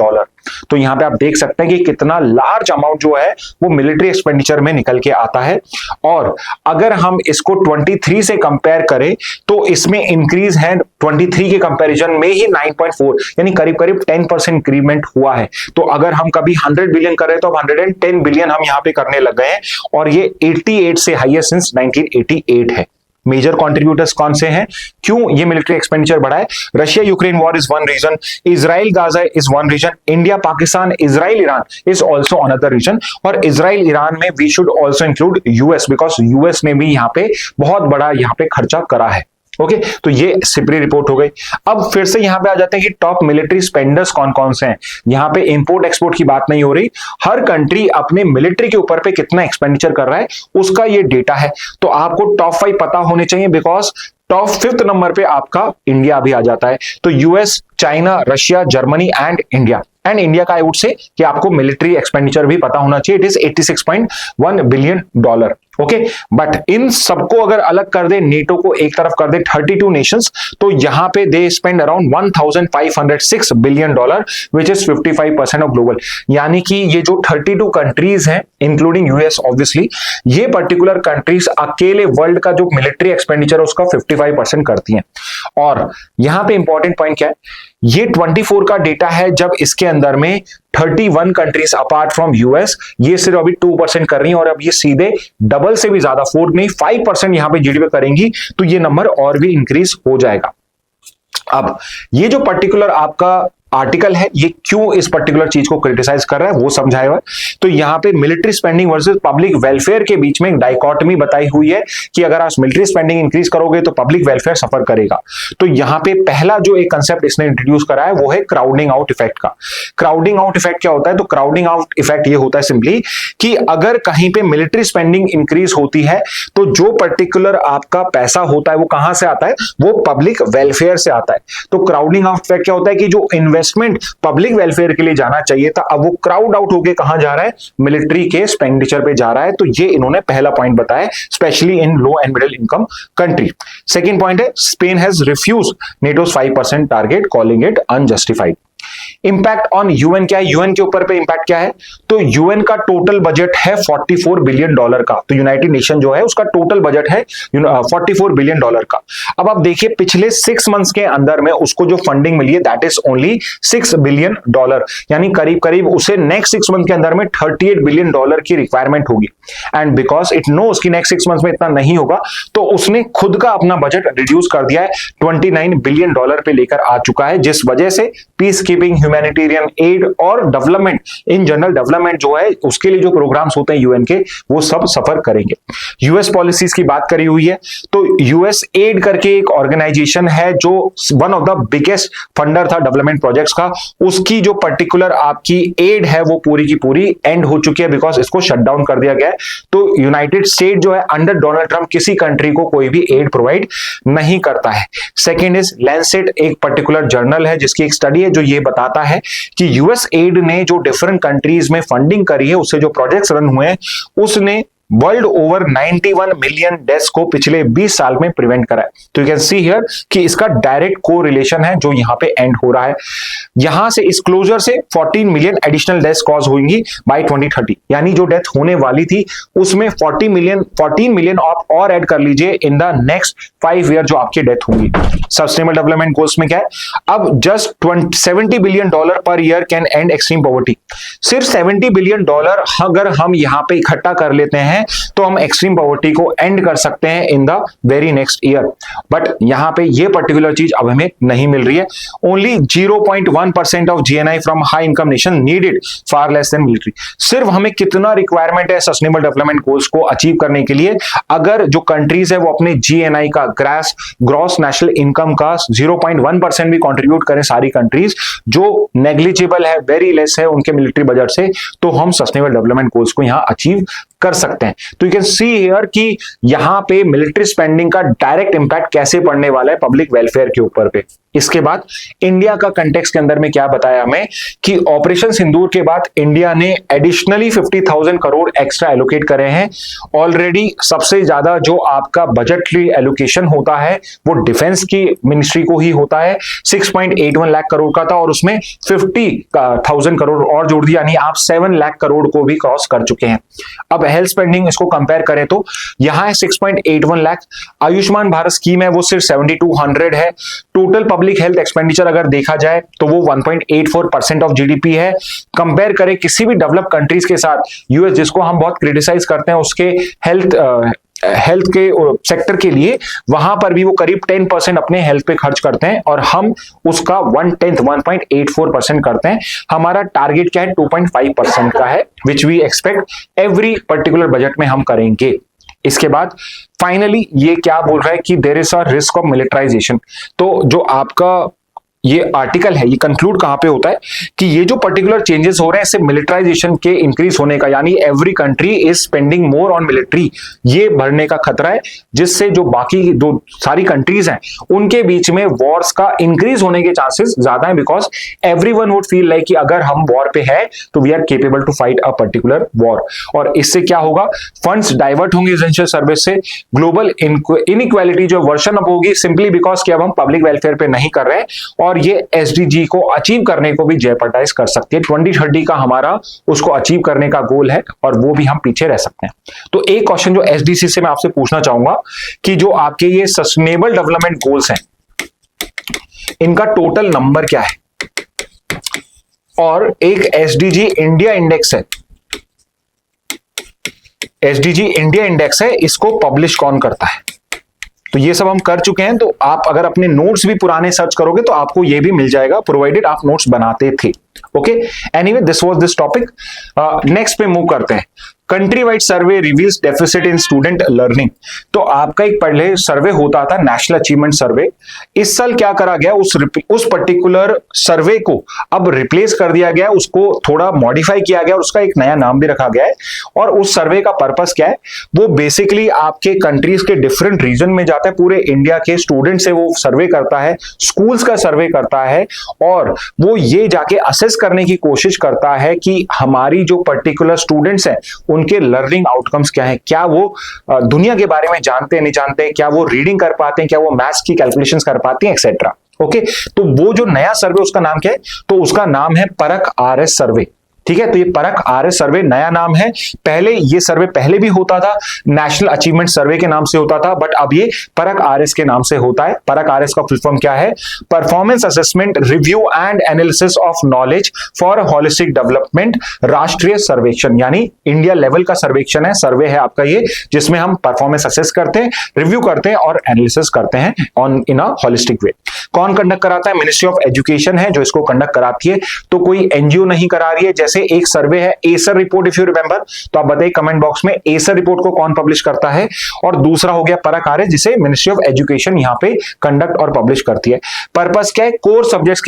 तो यहां पे आप देख सकते हैं कि कितना लार्ज अमाउंट जो है वो मिलिट्री एक्सपेंडिचर में निकल के आता है। और अगर हम इसको 23 से कंपेयर करें तो इसमें इंक्रीज है 23 के कंपैरिजन में ही 9.4, यानी करीब करीब 10% इंक्रीमेंट हुआ है। तो अगर हम कभी 100 बिलियन कर रहे हैं तो 110 बिलियन हम यहां पे करने लग गए हैं, और ये 88 से हाईएस्ट सिंस 1988 है। मेजर कंट्रीब्यूटर्स कौन से हैं, क्यों ये मिलिट्री एक्सपेंडिचर बढ़ा है? Russia Ukraine war is one reason, Israel Gaza is one reason, India Pakistan Israel Iran is also another reason, और इजराइल ईरान में we should also include US, because US ने भी यहाँ पे बहुत बड़ा यहाँ पे खर्चा करा है। ओके, तो ये सिपरी रिपोर्ट हो गई। अब फिर से यहां पे आ जाते हैं कि टॉप मिलिट्री स्पेंडर्स कौन कौन से हैं। यहां पे इंपोर्ट एक्सपोर्ट की बात नहीं हो रही, हर कंट्री अपने मिलिट्री के ऊपर पे कितना एक्सपेंडिचर कर रहा है उसका ये डेटा है। तो आपको टॉप 5 पता होने चाहिए, बिकॉज टॉप 5th नंबर पे आपका इंडिया भी आ जाता है। तो US, China, Russia, Germany and India. And India का आई वुड से कि आपको मिलिट्री एक्सपेंडिचर भी पता होना चाहिए, it is $86.1 billion. Okay, but in सबको अगर अलग कर दे, नेटो को एक तरफ कर दे 32 नेशंस, तो यहां पे they spend around $1,506 billion, which is 55% of global. यानी कि ये जो 32 कंट्रीज हैं इंक्लूडिंग यूएस ऑब्वियसली, ये पर्टिकुलर कंट्रीज अकेले वर्ल्ड का जो मिलिट्री एक्सपेंडिचर है उसका 55% करती हैं। और यहां पे इंपॉर्टेंट पॉइंट क्या है, ये 24 का डेटा है, जब इसके अंदर में 31 कंट्रीज अपार्ट फ्रॉम यूएस ये सिर्फ अभी 2% कर रही हैं, और अब ये सीधे डबल से भी ज्यादा 4 नहीं 5% यहां पे जीडीपी करेंगी, तो ये नंबर और भी इंक्रीज हो जाएगा। अब ये जो पर्टिकुलर आपका आर्टिकल है, ये क्यों इस पर्टिकुलर चीज को क्रिटिसाइज कर रहा है वो समझाया हुआ। तो यहां पे military spending versus public welfare के बीच में एक डाइकोटमी बताई हुई है कि अगर आप मिलिट्री स्पेंडिंग इंक्रीज करोगे तो पब्लिक वेलफेयर सफर करेगा। तो यहां पे पहला जो एक कंसेप्ट इसने इंट्रोड्यूस करा है वो है क्राउडिंग आउट इफेक्ट का। क्राउडिंग आउट इफेक्ट क्या होता है? तो क्राउडिंग आउट इफेक्ट ये होता है सिंपली कि अगर कहीं पे मिलिट्री स्पेंडिंग इंक्रीज होती है तो जो पर्टिकुलर आपका पैसा होता है वो कहां से आता है? वो पब्लिक वेलफेयर से आता है। तो क्राउडिंग आउट इफेक्ट क्या होता है कि जो इन्वेस्टमेंट पब्लिक वेलफेयर के लिए जाना चाहिए था, अब वो क्राउड आउट होके कहां जा रहा है? मिलिट्री के एक्सपेंडिचर पे जा रहा है। तो ये इन्होंने पहला पॉइंट बताया, specially in low and middle income country. Second point है, Spain has refuse NATO's 5% target, calling it unjustified. Impact on UN क्या है? यूएन के ऊपर पे इंपैक्ट क्या है? तो यूएन का टोटल बजट है $44 बिलियन का। तो यूनाइटेड नेशन जो है उसका टोटल बजट है $44 बिलियन का। अब आप देखिए पिछले 6 मंथ्स के अंदर में उसको जो फंडिंग मिली है दैट इज ओनली $6 बिलियन, यानी करीब करीब उसे नेक्स्ट 6 मंथ के अंदर में $38 बिलियन की रिक्वायरमेंट होगी। एंड बिकॉज इट नोस कि नेक्स्ट 6 मंथ्स में इतना नहीं होगा, तो उसने खुद का अपना बजट रिड्यूस कर दिया है, $29 बिलियन पे लेकर आ चुका है, जिस वजह से पीस कीपिंग, ह्यूमैनिटेरियन एड और डेवलपमेंट इन जनरल डेवलपमेंट जो है उसके लिए जो प्रोग्राम्स होते हैं यूएन के वो सब सफर करेंगे। यूएस पॉलिसीज की बात करी हुई है, तो यूएस एड करके एक ऑर्गेनाइजेशन है जो one of the biggest funder था डेवलपमेंट प्रोजेक्ट्स का, उसकी जो पर्टिकुलर आपकी एड है वो पूरी की पूरी एंड हो चुकी है, बिकॉज इसको शट डाउन कर दिया गया है। तो यूनाइटेड स्टेट जो है अंडर डोनाल्ड ट्रंप किसी कंट्री को कोई भी एड प्रोवाइड नहीं करता है। सेकेंड इज लैंसेट, एक पर्टिकुलर जर्नल है जिसकी एक स्टडी है जो ये बताता है कि यूएस एड ने जो डिफरेंट कंट्रीज में फंडिंग करी है, उससे जो प्रोजेक्ट्स रन हुए हैं, उसने वर्ल्ड ओवर 91 मिलियन डेथ्स को पिछले 20 साल में प्रिवेंट करा है। तो यू कैन सी हियर कि इसका डायरेक्ट को रिलेशन है जो यहां पे एंड हो रहा है। यहां से इस क्लोजर से 14 मिलियन एडिशनल डेथ्स कॉज होंगी बाय 2030, यानी जो डेथ होने वाली थी उसमें 14 मिलियन आप और ऐड कर लीजिए इन द नेक्स्ट 5 ईयर जो आपकी डेथ होंगी। सस्टेनेबल डेवलपमेंट गोल्स में क्या है? अब just $70 billion per year can and extreme poverty. सिर्फ $70 बिलियन अगर हम यहां पे इकट्ठा कर लेते हैं तो हम एक्सट्रीम पॉवर्टी को एंड कर सकते हैं in the very next year. But यहां पे ये पर्टिकुलर चीज अब हमें नहीं मिल रही है। Only 0.1% of GNI from high income nation needed, far less than military. सिर्फ हमें कितना रिक्वायरमेंट है सस्टेनेबल डेवलपमेंट गोल्स को अचीव करने के लिए? अगर जो कंट्रीज है वो अपने जीएनआई का, ग्रॉस नेशनल इनकम का 0.1% भी कंट्रीब्यूट करें सारी कंट्रीज, जो नेग्लिजिबल है, वेरी लेस है उनके मिलिट्री बजट से, तो हम सस्टेनेबल डेवलपमेंट गोल्स को यहां अचीव कर सकते हैं। तो यू कैन सी हियर कि यहां पे मिलिट्री स्पेंडिंग का डायरेक्ट इंपैक्ट कैसे पड़ने वाला है पब्लिक वेलफेयर के ऊपर पे। इसके बाद इंडिया का कंटेक्स्ट के अंदर में क्या बताया हमें कि ऑपरेशन सिंदूर के बाद इंडिया ने एडिशनली 50,000 करोड़ एक्स्ट्रा एलोकेट करे हैं। ऑलरेडी सबसे ज्यादा जो आपका बजटरी एलोकेशन होता है वो डिफेंस की मिनिस्ट्री को ही होता है, 6.81 लाख करोड़ का था, और उसमें 50,000 करोड़ और जोड़ दिया, यानी आप 7 लाख करोड़ को भी क्रॉस कर चुके हैं। अब हेल्थ स्पेंडिंग इसको कंपेयर करें तो यहां है 6.81 लाख। आयुष्मान भारत स्कीम है वो सिर्फ 7200 है। टोटल पब्लिक हेल्थ एक्सपेंडिचर अगर देखा जाए तो वो 1.84% ऑफ जीडीपी है। कंपेयर करें किसी भी डेवलप कंट्रीज के साथ, यूएस जिसको हम बहुत क्रिटिसाइज करते हैं उसके हेल्थ हेल्थ के सेक्टर के लिए, वहां पर भी वो करीब 10% अपने हेल्थ पे खर्च करते हैं और हम उसका 1/10 करते हैं। हमारा टारगेट क्या है? 2.5% का है, which we expect every particular budget में हम करेंगे। इसके बाद फाइनली ये क्या बोल रहा है कि there is a risk of militarisation. तो जो आपका ये आर्टिकल है, ये कंक्लूड कहां पे होता है कि ये जो पर्टिकुलर चेंजेस हो रहे हैं इससे मिलिटराइजेशन के इंक्रीज होने का, यानी every country is spending more on military, ये बढ़ने का खतरा है, जिससे जो बाकी जो सारी कंट्रीज हैं उनके बीच में वॉर्स का इंक्रीज होने के चांसेस ज्यादा है, because everyone would feel like कि अगर हम वॉर पे है तो we are capable to fight a particular war. और इससे क्या होगा? फंड्स डाइवर्ट होंगे एसेंशियल सर्विस से, ग्लोबल इनइक्वालिटी जो वर्शन अप होगी, सिंपली बिकॉज कि अब हम पब्लिक वेलफेयर पे नहीं कर रहे हैं और ये एसडीजी को अचीव करने को भी जेपरडाइज कर सकती है। 2030 का हमारा उसको अचीव करने का गोल है और वो भी हम पीछे रह सकते हैं। तो एक क्वेश्चन जो एसडीसी से मैं आपसे पूछना चाहूंगा कि जो आपके ये सस्टेनेबल डेवलपमेंट गोल्स हैं, इनका टोटल नंबर क्या है? और एक एसडीजी इंडिया इंडेक्स है, एसडीजी इंडिया इंडेक्स है, इसको पब्लिश कौन करता है? तो ये सब हम कर चुके हैं। तो आप अगर अपने नोट्स भी पुराने सर्च करोगे तो आपको ये भी मिल जाएगा, प्रोवाइडेड आप नोट्स बनाते थे। Okay, anyway this was this topic. Next पे मूव करते हैं। Country wide survey reveals deficit in student learning. तो आपका एक पहले सर्वे होता था, नेशनल अचीवमेंट सर्वे। इस साल क्या करा गया? उस पर्टिकुलर सर्वे को अब रिप्लेस कर दिया गया, उसको थोड़ा मॉडिफाई किया गया और उसका एक नया नाम भी रखा गया है। और उस सर्वे का पर्पस क्या है? वो बेसिकली आपके कंट्रीज के डिफरेंट रीजन में जाता है, पूरे इंडिया के स्टूडेंट से वो सर्वे करता है, स्कूल्स का सर्वे करता है और वो ये जाके असेस करने की कोशिश करता है कि हमारी जो पर्टिकुलर स्टूडेंट्स हैं उनके लर्निंग आउटकम्स क्या है, क्या वो दुनिया के बारे में जानते हैं, नहीं जानते, क्या वो रीडिंग कर पाते हैं, क्या वो मैथ्स की कैलकुलेशंस कर पाते हैं, एक्सेट्रा। ओके, तो वो जो नया सर्वे उसका नाम क्या है? तो उसका नाम है परख आरएस सर्वे। ठीक है, तो ये परख आरएस सर्वे नया नाम है। पहले ये सर्वे पहले भी होता था, नेशनल अचीवमेंट सर्वे के नाम से होता था, बट अब ये परख आरएस के नाम से होता है। परख आरएस का फुल फॉर्म क्या है? Performance assessment review and analysis of knowledge for holistic development राष्ट्रीय सर्वेक्षण, यानी इंडिया लेवल का सर्वेक्षण है, सर्वे है आपका ये, जिसमें हम परफॉर्मेंस असेस करते हैं, रिव्यू करते हैं और एनालिसिस करते हैं on in a holistic way. कौन कंडक्ट कराता है? मिनिस्ट्री ऑफ एजुकेशन है जो इसको कंडक्ट कराती है। तो कोई एनजीओ नहीं करा रही है। जैसे एक सर्वे है Acer report, if you remember, तो आप बताइए कमेंट बॉक्स में एसर रिपोर्ट को कौन पब्लिश करता है। और दूसरा हो गया परख आरएस, जिसे मिनिस्ट्री ऑफ एजुकेशन यहां पे कंडक्ट और पब्लिश करती है। पर्पस क्या है? कोर सब्जेक्ट्स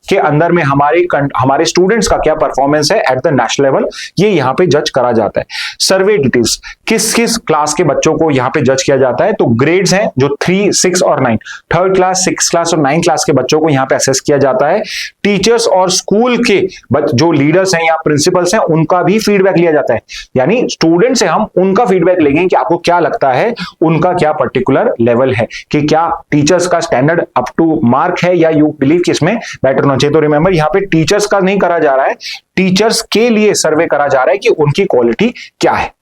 के अंदर में हमारे स्टूडेंट्स का क्या परफॉर्मेंस है एट द नेशनल लेवल, ये यहां पे जज करा जाता है। सर्वे डिटेल्स, किस किस क्लास के बच्चों को यहां पे जज किया जाता है? तो ग्रेड्स हैं जो 3, 6 और 9, 3rd क्लास, 6th क्लास और 9th क्लास के बच्चों को यहां पे असेस किया जाता है। टीचर्स और स्कूल के जो लीडर्स हैं या प्रिंसिपल्स हैं उनका भी फीडबैक लिया जाता है, यानी स्टूडेंट से हम उनका फीडबैक लेंगे कि आपको क्या लगता है उनका क्या पर्टिकुलर लेवल है, कि क्या टीचर्स का स्टैंडर्ड अप टू मार्क है या यू बिलीव कि इसमें बेटर होना चाहिए। तो रिमेंबर यहां पे टीचर्स का नहीं करा जा रहा है, टीचर्स के लिए सर्वे करा जा रहा है कि उनकी क्वालिटी क्या है।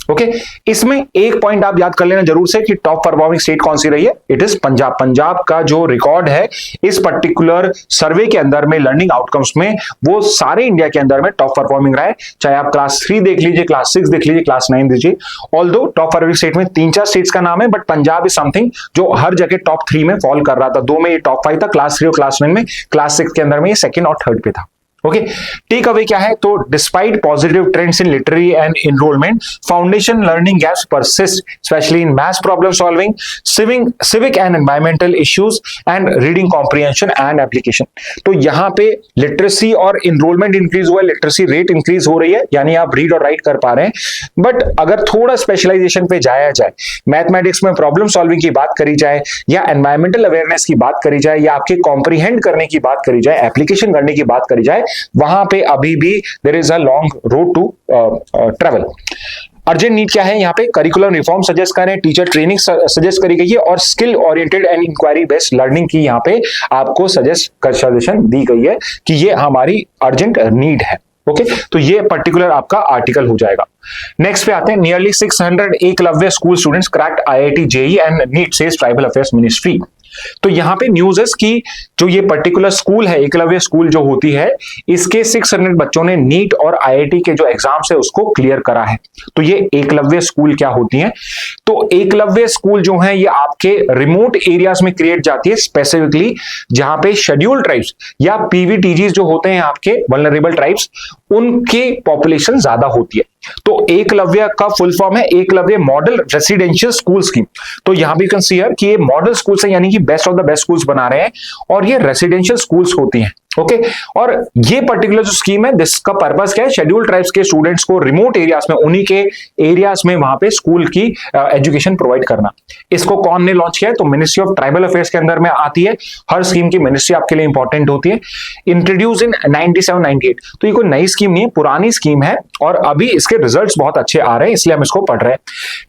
ओके, इसमें एक पॉइंट आप याद कर लेना जरूर से कि टॉप परफॉर्मिंग स्टेट कौन सी रही है? It is Punjab. पंजाब का जो रिकॉर्ड है इस पर्टिकुलर सर्वे के अंदर में लर्निंग आउटकम्स में, वो सारे इंडिया के अंदर में टॉप परफॉर्मिंग रहा है। चाहे आप क्लास 3 देख लीजिए, क्लास 6 देख लीजिए, क्लास 9 दीजिए। ऑल्दो टॉप परफॉर्मिंग स्टेट में 3-4 स्टेट्स का नाम है, बट पंजाब इज समथिंग जो हर जगह टॉप 3 में फॉल कर रहा था। 2 में ये टॉप 5 था, क्लास 3 और क्लास 9 में, क्लास 6 के अंदर में ये 2nd और 3rd पे था। ओके, टेक अवे क्या है? तो despite positive trends in literary and enrolment, foundation learning gaps persist, specially in maths problem solving, civic and environmental issues and reading comprehension and application. तो यहां पे लिटरेसी और एनरोलमेंट इंक्रीज हुआ है, literacy rate increase हो रही है, यानी आप रीड और राइट कर पा रहे हैं। बट अगर थोड़ा स्पेशलाइजेशन पे जाया जाए, मैथमेटिक्स में प्रॉब्लम सॉल्विंग की बात करी जाए या एनवायरमेंटल अवेयरनेस की बात करी जाए या आपके कॉम्प्रिहेंड करने की बात करी जाए, एप्लीकेशन करने की बात करी जाए, वहां पे अभी भी there is a long road to travel. Urgent need क्या है? यहाँ पे करिकुलम रिफॉर्म सजेस्ट कर रहे हैं, टीचर ट्रेनिंग सजेस्ट करी गई है और skill oriented and inquiry based learning की यहाँ पे आपको सजेशन दी गई है कि ये हमारी अर्जेंट नीड है। ओके, तो ये पर्टिकुलर आपका आर्टिकल हो जाएगा। नेक्स्ट पे आते हैं। Nearly 600 Eklavya school students cracked IIT JEE and NEET says tribal affairs ministry. तो यहाँ पे न्यूज है कि जो ये पर्टिकुलर स्कूल है, एकलव्य स्कूल जो होती है, इसके 600 बच्चों ने नीट और आईआईटी के जो एग्जाम्स है उसको क्लियर करा है। तो ये एकलव्य स्कूल क्या होती है? तो एकलव्य स्कूल जो है ये आपके रिमोट एरियाज में क्रिएट जाती है, स्पेसिफिकली जहां पे शेड्यूल्ड ट्राइब्स या पीवीटीजीज जो होते हैं आपके वल्नरेबल ट्राइब्स, उनकी पॉपुलेशन ज्यादा होती है। तो एकलव्य का फुल फॉर्म है Eklavya model residential school scheme. तो यहां भी कैन सी हियर कि ये मॉडल स्कूल्स है, यानी कि best of the best schools बना रहे हैं और ये रेसिडेंशियल स्कूल्स होती हैं। ओके, और ये पर्टिकुलर जो स्कीम है जिसका पर्पस क्या है? शेड्यूल्ड ट्राइब्स के स्टूडेंट्स को रिमोट एरियाज में, उन्हीं के एरियाज में वहां पे स्कूल की एजुकेशन प्रोवाइड करना। इसको कौन ने लॉन्च किया है? तो मिनिस्ट्री ऑफ ट्राइबल अफेयर्स के अंदर में आती है। हर स्कीम की मिनिस्ट्री आपके लिए इंपॉर्टेंट होती है। इंट्रोड्यूस इन 97-98। तो ये कोई नई स्कीम नहीं है, पुरानी स्कीम है और अभी इसके रिजल्ट्स बहुत अच्छे आ रहे हैं, इसलिए हम इसको पढ़ रहे हैं।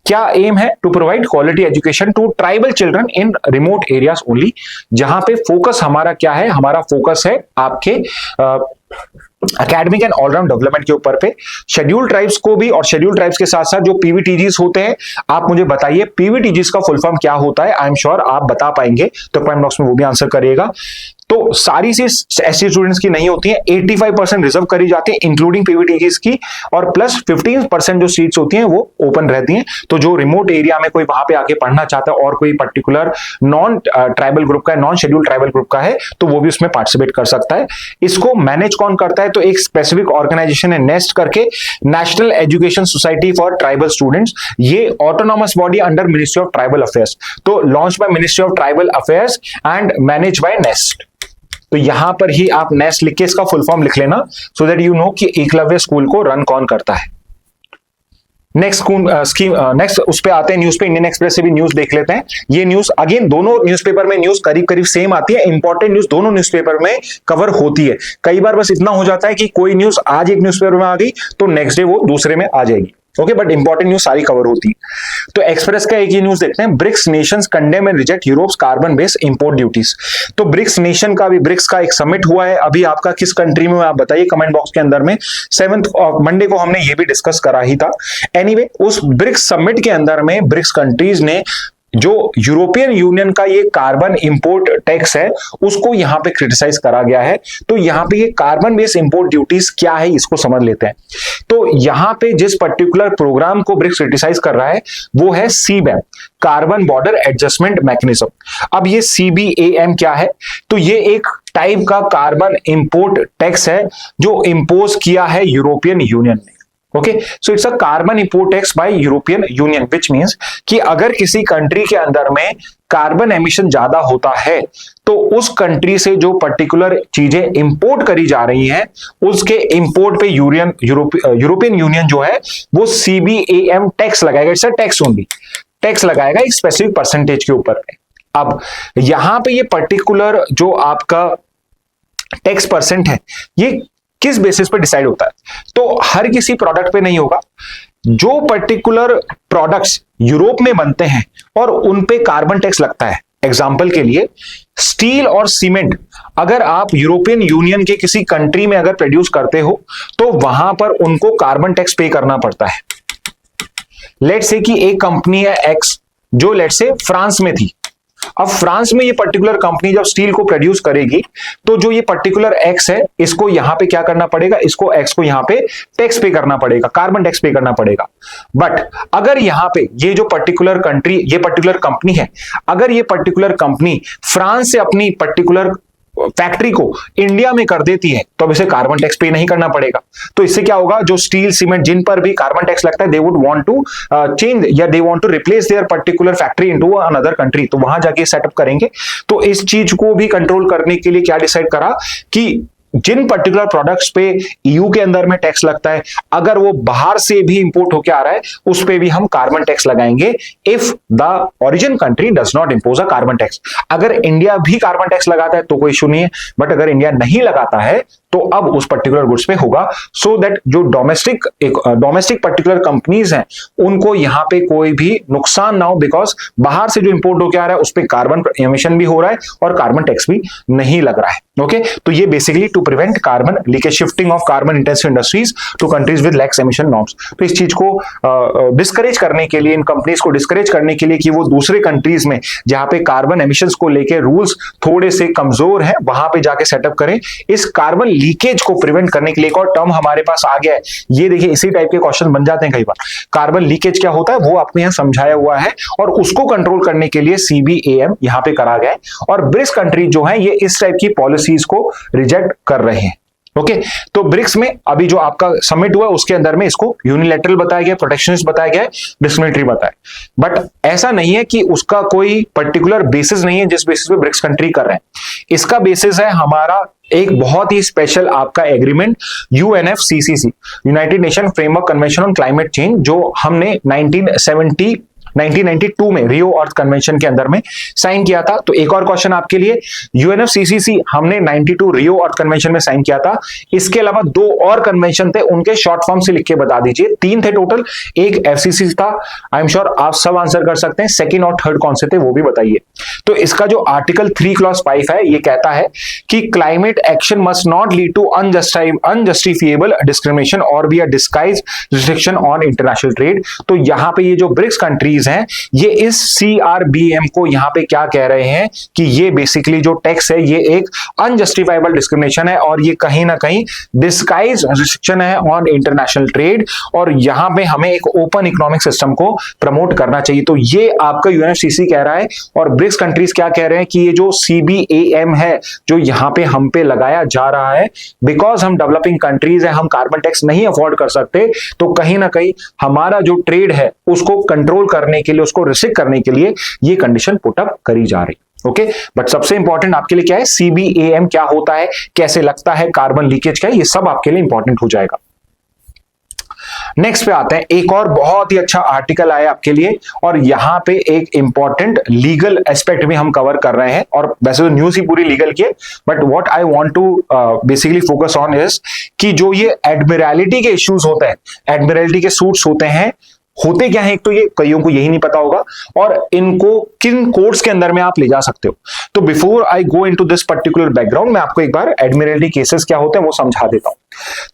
क्या एम है? To provide quality education to tribal children in remote areas only. जहां पे फोकस हमारा क्या है? हमारा फोकस है आपके एकेडमिक एंड ऑलराउंड डेवलपमेंट के ऊपर पे। शेड्यूल्ड ट्राइब्स को भी, और शेड्यूल्ड ट्राइब्स के साथ साथ जो पीवीटीजीज होते हैं, आप मुझे बताइए पीवीटीजीज का फुल फॉर्म क्या होता है? आई एम श्योर आप बता पाएंगे, तो कमेंट बॉक्स में वो भी आंसर करिएगा। तो सारी सीट एससी स्टूडेंट्स की नहीं होती है, 85% रिजर्व करी जाती है इंक्लूडिंग पीवीटीजीज की, और प्लस 15% जो सीट्स होती हैं वो ओपन रहती हैं। तो जो रिमोट एरिया में कोई वहां पे आके पढ़ना चाहता है और कोई पर्टिकुलर नॉन ट्राइबल ग्रुप का है, नॉन शेड्यूल्ड ट्राइबल ग्रुप का है, तो वो भी उसमें पार्टिसिपेट कर सकता है। इसको मैनेज कौन करता है? तो एक स्पेसिफिक ऑर्गेनाइजेशन है नेस्ट करके, national education society for tribal students. ये autonomous body under ministry of tribal affairs, तो launch by ministry of tribal affairs and manage by NEST. तो यहां पर ही आप नेस्ट लिख के इसका फुल फॉर्म लिख लेना, सो दैट यू नो कि एकलव्य स्कूल को रन कौन करता है। नेक्स्ट स्कीम, नेक्स्ट उस पे आते हैं न्यूज पे। इंडियन एक्सप्रेस से भी न्यूज देख लेते हैं। ये न्यूज अगेन दोनों न्यूज़पेपर में न्यूज करीब करीब सेम आती है, इंपॉर्टेंट न्यूज दोनों न्यूज़पेपर में कवर होती है। कई बार बस इतना हो जाता है कि कोई न्यूज आज एक न्यूज़पेपर में आ गई तो नेक्स्ट डे वो दूसरे में आ जाएगी। ओके, बट इंपॉर्टेंट न्यूज सारी कवर होती है। तो एक्सप्रेस का एक ही न्यूज देखते हैं, BRICS nations condemn and reject Europe's carbon based import duties. तो ब्रिक्स नेशन का भी, ब्रिक्स का एक समिट हुआ है अभी, आपका किस कंट्री में आप बताइए कमेंट बॉक्स के अंदर में। 7 मंडे को हमने ये भी डिस्कस करा ही था। एनीवे, उस ब्रिक्स समिट के अंदर में ब्रिक्स कंट्रीज ने जो यूरोपियन यूनियन का ये कार्बन इंपोर्ट टैक्स है उसको यहां पे क्रिटिसाइज करा गया है। तो यहां पे ये कार्बन बेस्ड इंपोर्ट ड्यूटीज क्या है इसको समझ लेते हैं। तो यहां पे जिस पर्टिकुलर प्रोग्राम को ब्रिक्स क्रिटिसाइज कर रहा है वो है सीबैम, कार्बन बॉर्डर एडजस्टमेंट मैकेनिज्म। अब ये सीबीएएम क्या है? तो ये एक टाइप का कार्बन इंपोर्ट टैक्स है जो इंपोज किया है यूरोपियन यूनियन ने। Okay, so it's a carbon import tax bye European union, which means कि अगर किसी कंट्री के अंदर में कार्बन एमिशन ज्यादा होता है तो उस कंट्री से जो पर्टिकुलर चीजें इंपोर्ट करी जा रही हैं उसके इंपोर्ट पे यूरोपियन यूनियन जो है वो सीबीएएम टैक्स लगाएगा। It's a tax only, tax लगाएगा एक स्पेसिफिक परसेंटेज के ऊपर। अब यहां पे ये पर्टिकुलर जो आपका टैक्स परसेंट है ये किस बेसिस पे डिसाइड होता है? तो हर किसी प्रोडक्ट पे नहीं होगा। जो पर्टिकुलर प्रोडक्ट्स यूरोप में बनते हैं और उन पे कार्बन टैक्स लगता है, एग्जांपल के लिए स्टील और सीमेंट, अगर आप यूरोपियन यूनियन के किसी कंट्री में अगर प्रोड्यूस करते हो तो वहां पर उनको कार्बन टैक्स पे करना पड़ता है। लेट्स से कि एक कंपनी है एक्स जो लेट्स से फ्रांस में थी। अब फ्रांस में ये पर्टिकुलर कंपनी जब स्टील को प्रोड्यूस करेगी तो जो ये पर्टिकुलर एक्स है इसको यहां पे क्या करना पड़ेगा? इसको एक्स को यहां पे टैक्स पे करना पड़ेगा, कार्बन टैक्स पे करना पड़ेगा। बट अगर यहां पे ये जो पर्टिकुलर कंट्री, ये पर्टिकुलर कंपनी है, अगर ये पर्टिकुलर कंपनी फ्रांस से अपनी पर्टिकुलर फैक्ट्री को इंडिया में कर देती है तो अब इसे कार्बन टैक्स पे नहीं करना पड़ेगा। तो इससे क्या होगा? जो स्टील सीमेंट जिन पर भी कार्बन टैक्स लगता है, they would want to change या they want to replace their particular factory into another country, तो वहां जाके सेटअप करेंगे। तो इस चीज को भी कंट्रोल करने के लिए क्या डिसाइड करा कि जिन पर्टिकुलर प्रोडक्ट्स पे ईयू के अंदर में टैक्स लगता है, अगर वो बाहर से भी इंपोर्ट होके आ रहा है उस पे भी हम कार्बन टैक्स लगाएंगे if the origin country does not impose a carbon tax. अगर इंडिया भी कार्बन टैक्स लगाता है तो कोई इशू नहीं है, बट अगर इंडिया नहीं लगाता है तो अब उस पर्टिकुलर गुड्स पे होगा, सो दैट जो डोमेस्टिक पर्टिकुलर कंपनीज हैं उनको यहाँ पे कोई भी नुकसान ना हो, बिकॉज बाहर से जो इंपोर्ट होकर आ रहा है उस पर कार्बन एमिशन भी हो रहा है और कार्बन टैक्स भी नहीं लग रहा है। ओके, तो ये basically to prevent carbon leakage, shifting of carbon intensive industries to countries with lax emission norms. तो इस चीज को डिस्करेज करने के लिए, इन कंपनीज को डिस्करेज करने के लिए कि वो दूसरे कंट्रीज में जहां पे कार्बन एमिशंस को लेके रूल्स थोड़े से कमजोर हैं वहां पे जाके सेटअप करें। इस कार्बन लीकेज को प्रिवेंट करने के लिए एक और टर्म हमारे पास आ गया है, ये देखिए इसी टाइप के क्वेश्चन बन जाते हैं कई बार। कार्बन लीकेज क्या होता है वो आपको यहां समझाया हुआ है, और उसको कंट्रोल करने के लिए CBAM यहां पे करा गया है, और ब्रिक्स कंट्रीज जो है ये इस टाइप की पॉलिसीज को रिजेक्ट कर रहे हैं। ओके, तो ब्रिक्स में अभी जो आपका समिट हुआ उसके अंदर में इसको यूनिलैटरल बताया गया, प्रोटेक्शनिस्ट बताया गया है, डिस्क्रिमिनेटरी बताया, बट ऐसा नहीं है कि उसका कोई पर्टिकुलर बेसिस नहीं है जिस बेसिस पे ब्रिक्स कंट्री कर रहे हैं। इसका बेसिस है हमारा एक बहुत ही स्पेशल आपका agreement UNFCCC, United nation framework convention on climate change, जो हमने 1992 में रियो अर्थ कन्वेंशन के अंदर में साइन किया था। तो एक और क्वेश्चन आपके लिए, UNFCCC हमने 92 रियो अर्थ कन्वेंशन में साइन किया था, इसके अलावा 2 और कन्वेंशन थे, उनके शॉर्ट फॉर्म से लिख के बता दीजिए। 3 थे टोटल, एक FCC था, आई एम श्योर आप सब आंसर कर सकते हैं, सेकंड और थर्ड कौन से थे वो भी बताइए। तो इसका जो आर्टिकल 3 क्लॉज 5 है ये कहता है कि climate action must not lead to unjustifiable discrimination और be a disguise restriction on international trade. तो यहां पे ये जो ब्रिक्स कंट्रीज हैं ये इस CRBM को यहां पे क्या कह रहे हैं कि ये बेसिकली जो टैक्स है ये एक अनजस्टिफाइबल डिस्क्रिमिनेशन है और ये कहीं ना कहीं डिस्गाइज रिस्ट्रिक्शन है ऑन इंटरनेशनल ट्रेड, और यहां पे हमें एक ओपन इकोनॉमिक सिस्टम को प्रमोट करना चाहिए। तो ये आपका UNFCCC कह रहा है, और ब्रिक्स कंट्रीज क्या कह रहे हैं कि ये जो CBAM है जो यहां पे हम पे लगाया जा रहा है, बिकॉज हम डेवलपिंग कंट्रीज है, हम कार्बन टैक्स नहीं अफोर्ड कर सकते, तो कहीं ना कहीं हमारा जो ट्रेड है उसको कंट्रोल करने के लिए, उसको रिस्ट्रिक्ट करने के लिए ये कंडीशन पुट अप करी जा रही। ओके, बट सबसे इंपॉर्टेंट आपके लिए क्या है, CBAM क्या होता है, कैसे लगता है, कार्बन लीकेज क्या है, ये सब आपके लिए इंपॉर्टेंट हो जाएगा। नेक्स्ट पे आते हैं, एक और बहुत ही अच्छा आर्टिकल आया आपके लिए, और यहां पे एक इंपॉर्टेंट लीगल एस्पेक्ट भी हम कवर कर रहे हैं, और वैसे तो न्यूज ही पूरी लीगल की है, but what I want to basically focus on is कि जो ये एडमिरलिटी के इश्यूज होते हैं, एडमिरलिटी के सूट्स होते हैं, होते क्या है, एक तो ये कईयों को यही नहीं पता होगा, और इनको किन कोर्ट्स के अंदर में आप ले जा सकते हो। तो before I go into this particular background, मैं आपको एक बार एडमिरलिटी केसेस क्या होते हैं वो समझा देता हूं।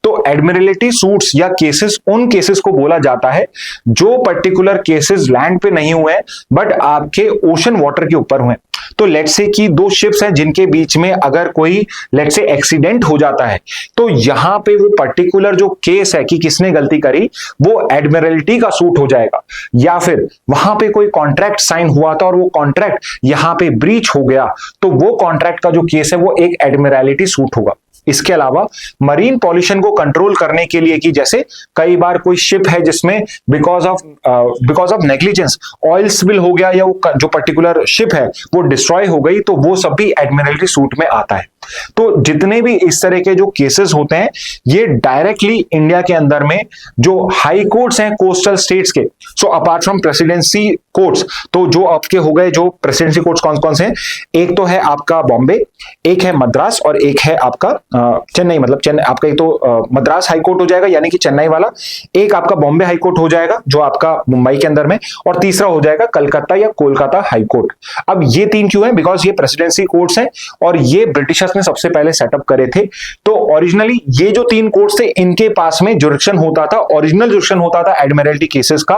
तो एडमिरलिटी सूट्स या केसेस उन केसेस को बोला जाता है जो पर्टिकुलर केसेस लैंड पे नहीं हुए बट आपके ओशन वाटर के ऊपर हुए। तो लेट्स से कि 2 शिप्स हैं जिनके बीच में अगर कोई लेट्स से एक्सीडेंट हो जाता है, तो यहां पे वो पर्टिकुलर जो केस है कि किसने गलती करी वो एडमिरलिटी का सूट हो जाएगा, या फिर वहां पे कोई कॉन्ट्रैक्ट साइन हुआ था और वो कॉन्ट्रैक्ट यहां पे ब्रीच हो गया, तो वो कॉन्ट्रैक्ट का जो केस है वो एक एडमिरलिटी सूट होगा। इसके अलावा मरीन पॉल्यूशन को कंट्रोल करने के लिए कि जैसे कई बार कोई शिप है जिसमें because of negligence oil spill हो गया, या वो जो पर्टिकुलर शिप है वो डिस्ट्रॉय हो गई, तो वो सब भी एडमिरल्टी सूट में आता है। तो जितने भी इस तरह के जो केसेस होते हैं ये डायरेक्टली इंडिया के अंदर में जो हाई कोर्ट्स हैं कोस्टल स्टेट्स के, so apart from presidency courts, तो जो आपके हो गए जो प्रेसिडेंसी कोर्ट्स कौन कौन से हैं, एक तो है आपका बॉम्बे, एक है मद्रास, और एक है आपका चेन्नई, मतलब चेन्नई आपका एक तो मद्रास हाई कोर्ट हो जाएगा यानी कि चेन्नई वाला, एक आपका बॉम्बे हाई कोर्ट हो जाएगा जो आपका मुंबई के अंदर में, और तीसरा हो जाएगा कलकत्ता या कोलकाता हाई कोर्ट। अब ये 3 क्यों है, बिकॉज ये प्रेसिडेंसी कोर्ट्स हैं और ये ब्रिटिशर्स ने सबसे पहले सेटअप करे थे। तो ओरिजिनली ये जो 3 कोर्ट्स थे इनके पास में जुरिडिक्शन होता था, ओरिजिनल जुरिडिक्शन होता था एडमिरल्टी केसेस का,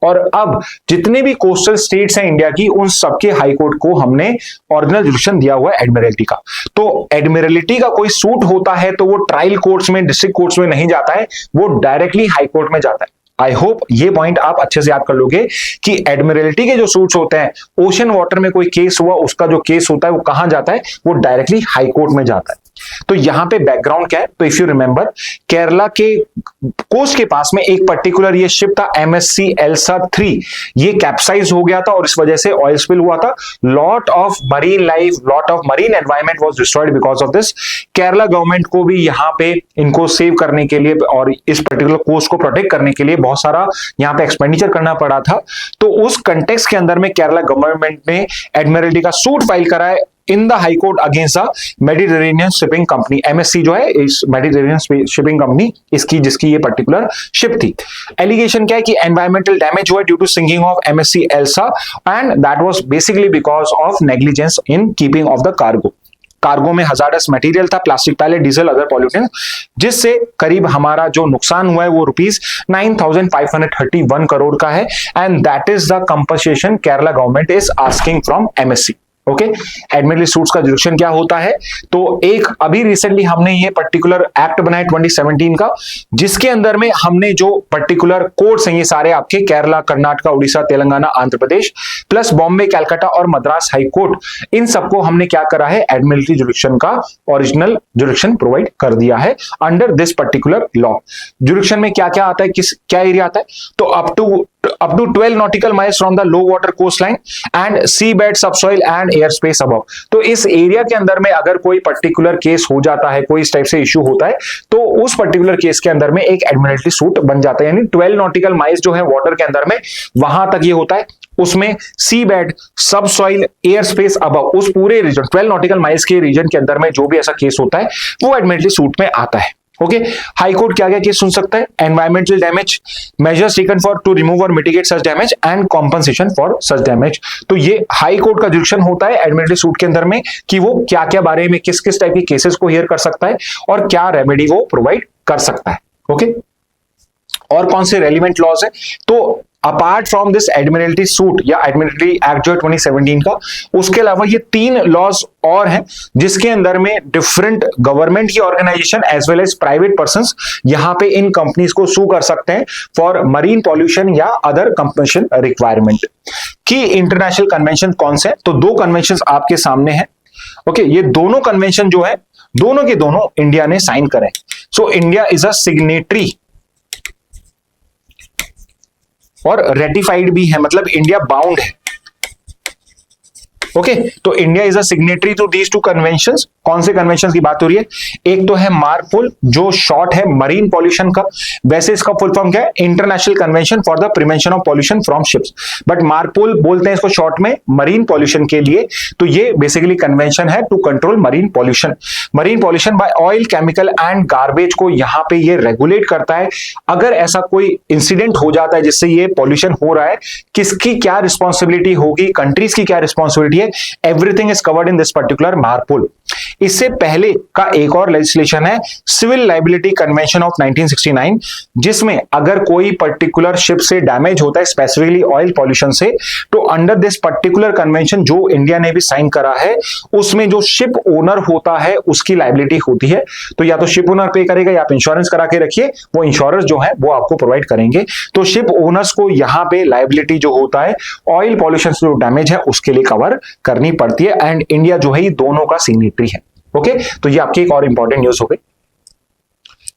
और अब जितने भी कोस्टल स्टेट्स हैं इंडिया की उन सबके हाई कोर्ट को हमने ओरिजिनल जुरिडिक्शन दिया हुआ है एडमिरल्टी का। तो एडमिरल्टी का कोई सूट होता है तो वो ट्रायल कोर्ट्स में, डिस्ट्रिक्ट कोर्ट्स में नहीं जाता है, वो डायरेक्टली हाई कोर्ट में जाता है। आई होप ये पॉइंट आप अच्छे से याद कर लोगे कि एडमिरल्टी के जो सूट्स होते हैं, ओशन वाटर में कोई केस हुआ उसका जो केस होता है वो कहां जाता है, वो डायरेक्टली हाई कोर्ट में जाता है। तो यहां पे बैकग्राउंड क्या है, तो इफ यू रिमेंबर केरला के कोस्ट के पास में एक पर्टिकुलर ये शिप था MSC Elsa 3, ये कैप्साइज हो गया था और इस वजह से ऑयल स्पिल हुआ था, lot of marine life, lot of marine environment was destroyed because of this. Kerala government को भी यहां पे इनको सेव करने के लिए और इस पर्टिकुलर कोस्ट को प्रोटेक्ट करने के लिए बहुत सारा यहां पे एक्सपेंडिचर करना पड़ा था। तो उस कंटेक्स्ट के अंदर में केरला गवर्नमेंट ने एडमिरल्टी का सूट फाइल करा है in the high court against the Mediterranean shipping company, MSC जो है इस मेडिटेरेनियन शिपिंग कंपनी इसकी जिसकी ये पर्टिकुलर शिप थी। एलिगेशन क्या है कि एनवायरमेंटल डैमेज हुआ due to sinking of MSC Elsa and that was basically because of negligence in keeping of the cargo. Cargo में हजारडस मटेरियल था, plastic pellet, diesel, other pollutant, जिससे करीब हमारा जो नुकसान हुआ है वो ₹9,531 करोड़ का है and that is the compensation Kerala government is asking from MSC। Okay, admiral suits का जुरिडिक्शन क्या होता है? तो एक अभी रिसेंटली हमने ये पर्टिकुलर एक्ट बनाया 2017 का, जिसके अंदर में हमने जो पर्टिकुलर कोर्ट्स हैं ये सारे आपके केरला, कर्नाटका, उड़ीसा, तेलंगाना, आंध्र प्रदेश प्लस बॉम्बे, कलकत्ता और मद्रास हाई कोर्ट, इन सबको हमने क्या करा है, एडमिरल्टी जुरिडिक्शन का ओरिजिनल जुरिडिक्शन प्रोवाइड कर दिया है under this particular law. Jurisdiction में क्या क्या आता है, क्या एरिया आता है? तो up to 12 nautical miles from the low water coastline and seabed, subsoil and air space above। तो इस एरिया के अंदर में अगर कोई पर्टिकुलर केस हो जाता है, कोई इस टाइप से इश्यू होता है, तो उस पर्टिकुलर केस के अंदर में एक एडमिरल्टी सूट बन जाता है। यानी 12 nautical miles जो है वाटर के अंदर में वहां तक ये होता है, उसमें सी बेड, सब सॉइल, एयर स्पेस अबव, उस पूरे रीजन 12 nautical miles के रीजन के अंदर में जो भी ऐसा केस होता है वो एडमिरल्टी सूट में आता है। ओके, हाई कोर्ट क्या क्या केस सुन सकता है? Environmental damage, measures taken for to remove और mitigate such damage and compensation for such damage. तो ये हाई कोर्ट का जुरिडिक्शन होता है एडमिरल्टी सूट के अंदर में कि वो क्या क्या बारे में किस किस टाइप के केसेस को हियर कर सकता है और क्या रेमेडी वो प्रोवाइड कर सकता है। ओके, और कौन से रेलिवेंट लॉज है? तो apart from this Admiralty suit या एडमिरल्टी एक्ट जो है 2017 का, उसके अलावा ये 3 लॉज और हैं जिसके अंदर में डिफरेंट गवर्नमेंट की organisation as well as private persons यहां पे इन कंपनीज को सू कर सकते हैं फॉर मरीन पॉल्यूशन या अदर कंपनसेशन रिक्वायरमेंट। की इंटरनेशनल कन्वेंशन कौन से? तो 2 कन्वेंशन आपके सामने हैं। ओके, ये दोनों कन्वेंशन जो है दोनों के दोनों इंडिया ने साइन करे। So India is a signatory और रेटिफाइड भी है, मतलब इंडिया बाउंड है। ओके, तो India is a signatory to these 2 conventions. कौन से कन्वेंशंस की बात हो रही है? एक तो है मार्पुल, जो शॉर्ट है मरीन पॉल्यूशन का, वैसे इसका फुल फॉर्म क्या है? International convention for the prevention of pollution from ships, but MARPOL बोलते हैं इसको शॉर्ट में मरीन पॉल्यूशन के लिए। तो ये बेसिकली कन्वेंशन है to control marine pollution by oil, chemical and garbage को यहाँ पे ये रेगुलेट करता है। अगर ऐसा कोई इंसिडेंट हो जाता है जिससे ये पॉल्यूशन हो रहा है, किसकी क्या रिस्पॉन्सिबिलिटी होगी, कंट्रीज की क्या रिस्पॉन्सिबिलिटी है, everything is covered in this particular MARPOL. इससे पहले का एक और लेजिस्लेशन है सिविल लाइबिलिटी कन्वेंशन ऑफ 1969, जिसमें अगर कोई पर्टिकुलर शिप से डैमेज होता है स्पेसिफिकली ऑयल पॉल्यूशन से, तो अंडर दिस पर्टिकुलर कन्वेंशन जो इंडिया ने भी साइन करा है, उसमें जो शिप ओनर होता है उसकी लाइबिलिटी होती है। तो या तो शिप ओनर पे करेगा या आप इंश्योरेंस करा के रखिए, वो इंश्योरेंस जो है वो आपको प्रोवाइड करेंगे। तो शिप ओनर्स को यहां पे लाइबिलिटी जो होता है ऑयल पॉल्यूशन से जो डैमेज है उसके लिए कवर करनी पड़ती है एंड इंडिया जो है ये दोनों का सिग्नेटरी है। ओके, तो ये आपकी एक और इंपॉर्टेंट न्यूज हो गई।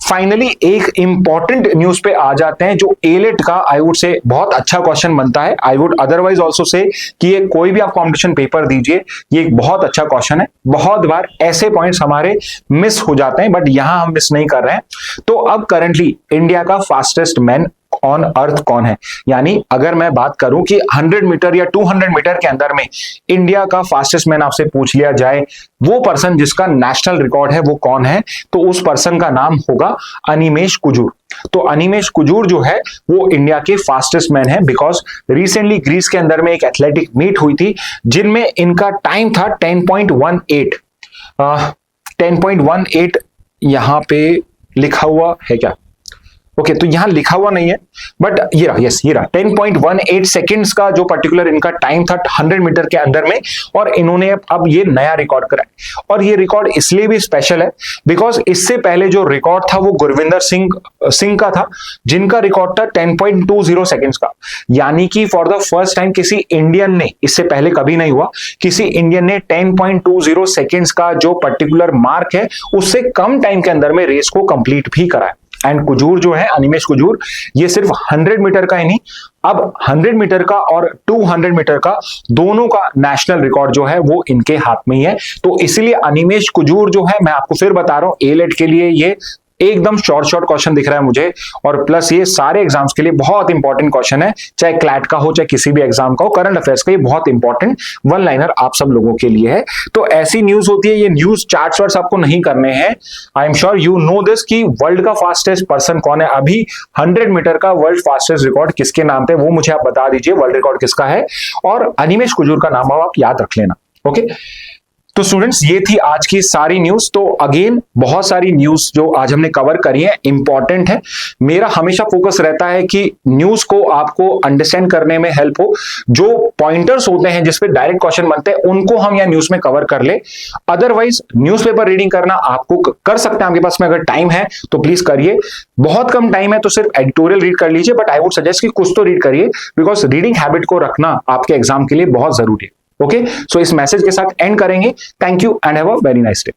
फाइनली एक इंपॉर्टेंट न्यूज पे आ जाते हैं जो एलेट का आई वुड से बहुत अच्छा क्वेश्चन बनता है। I would otherwise also say कि ये कोई भी आप कॉम्पिटिशन पेपर दीजिए, ये एक बहुत अच्छा क्वेश्चन है। बहुत बार ऐसे पॉइंट्स हमारे मिस हो जाते हैं, बट यहां हम मिस नहीं कर रहे हैं। तो अब करंटली इंडिया का फास्टेस्ट मैन ऑन अर्थ कौन है? यानी अगर मैं बात करूं कि 100 मीटर या 200 मीटर के अंदर में इंडिया का फास्टेस्ट मैन आपसे पूछ लिया जाए, वो पर्सन जिसका नेशनल रिकॉर्ड है वो कौन है, तो उस पर्सन का नाम होगा अनिमेश कुजूर। तो अनिमेश कुजूर जो है वो इंडिया के फास्टेस्ट मैन है, बिकॉज रिसेंटली ग्रीस के अंदर में एक एथलेटिक मीट हुई थी जिनमें इनका टाइम था 10.18 यहां पे लिखा हुआ है क्या? ओके, तो यहां लिखा हुआ नहीं है, बट ये रहा, यस ये रहा 10.18 सेकेंड्स का जो पर्टिकुलर इनका टाइम था 100 मीटर के अंदर में, और इन्होंने अब ये नया रिकॉर्ड कराया। और ये रिकॉर्ड इसलिए भी स्पेशल है बिकॉज इससे पहले जो रिकॉर्ड था वो गुरविंदर सिंह का था, जिनका रिकॉर्ड था 10.20 सेकेंड्स का। यानी कि फॉर द फर्स्ट टाइम किसी इंडियन ने, इससे पहले कभी नहीं हुआ, किसी इंडियन ने 10.20 सेकेंड्स का जो पर्टिकुलर मार्क है उससे कम टाइम के अंदर में रेस को कंप्लीट भी कराया। एंड कुजूर जो है, अनिमेश कुजूर, ये सिर्फ 100 मीटर का ही नहीं, अब 100 मीटर का और 200 मीटर का दोनों का नेशनल रिकॉर्ड जो है वो इनके हाथ में ही है। तो इसलिए अनिमेश कुजूर जो है, मैं आपको फिर बता रहा हूं, एलेट के लिए ये एकदम शॉर्ट शॉर्ट क्वेश्चन दिख रहा है मुझे, और प्लस ये सारे एग्जाम्स के लिए बहुत इंपॉर्टेंट क्वेश्चन है, चाहे क्लैट का हो चाहे किसी भी एग्जाम का हो, करंट अफेयर्स का ये बहुत इंपॉर्टेंट वन लाइनर आप सब लोगों के लिए है। तो ऐसी न्यूज होती है, ये न्यूज चार्ट्स वर्ड्स आपको नहीं करने हैं। I am sure you know this कि वर्ल्ड का फास्टेस्ट पर्सन कौन है, अभी 100 मीटर का वर्ल्ड फास्टेस्ट रिकॉर्ड किसके नाम पे, वो मुझे आप बता दीजिए वर्ल्ड रिकॉर्ड किसका है, और अनिमेश कुजूर का नाम आप याद रख लेना। ओके, तो स्टूडेंट्स ये थी आज की सारी न्यूज। तो अगेन बहुत सारी न्यूज जो आज हमने कवर करी है इंपॉर्टेंट है। मेरा हमेशा फोकस रहता है कि न्यूज को आपको अंडरस्टैंड करने में हेल्प हो, जो पॉइंटर्स होते हैं जिसपे डायरेक्ट क्वेश्चन बनते हैं उनको हम यहाँ न्यूज में कवर कर ले। अदरवाइज न्यूज़पेपर रीडिंग करना आपको कर सकते हैं, आपके पास में अगर टाइम है तो प्लीज करिए। बहुत कम टाइम है तो सिर्फ एडिटोरियल रीड कर लीजिए, बट आई वुड सजेस्ट कि कुछ तो रीड करिए, बिकॉज रीडिंग हैबिट को रखना आपके एग्जाम के लिए बहुत जरूरी है। ओके, सो इस मैसेज के साथ एंड करेंगे। Thank you and have a very nice day.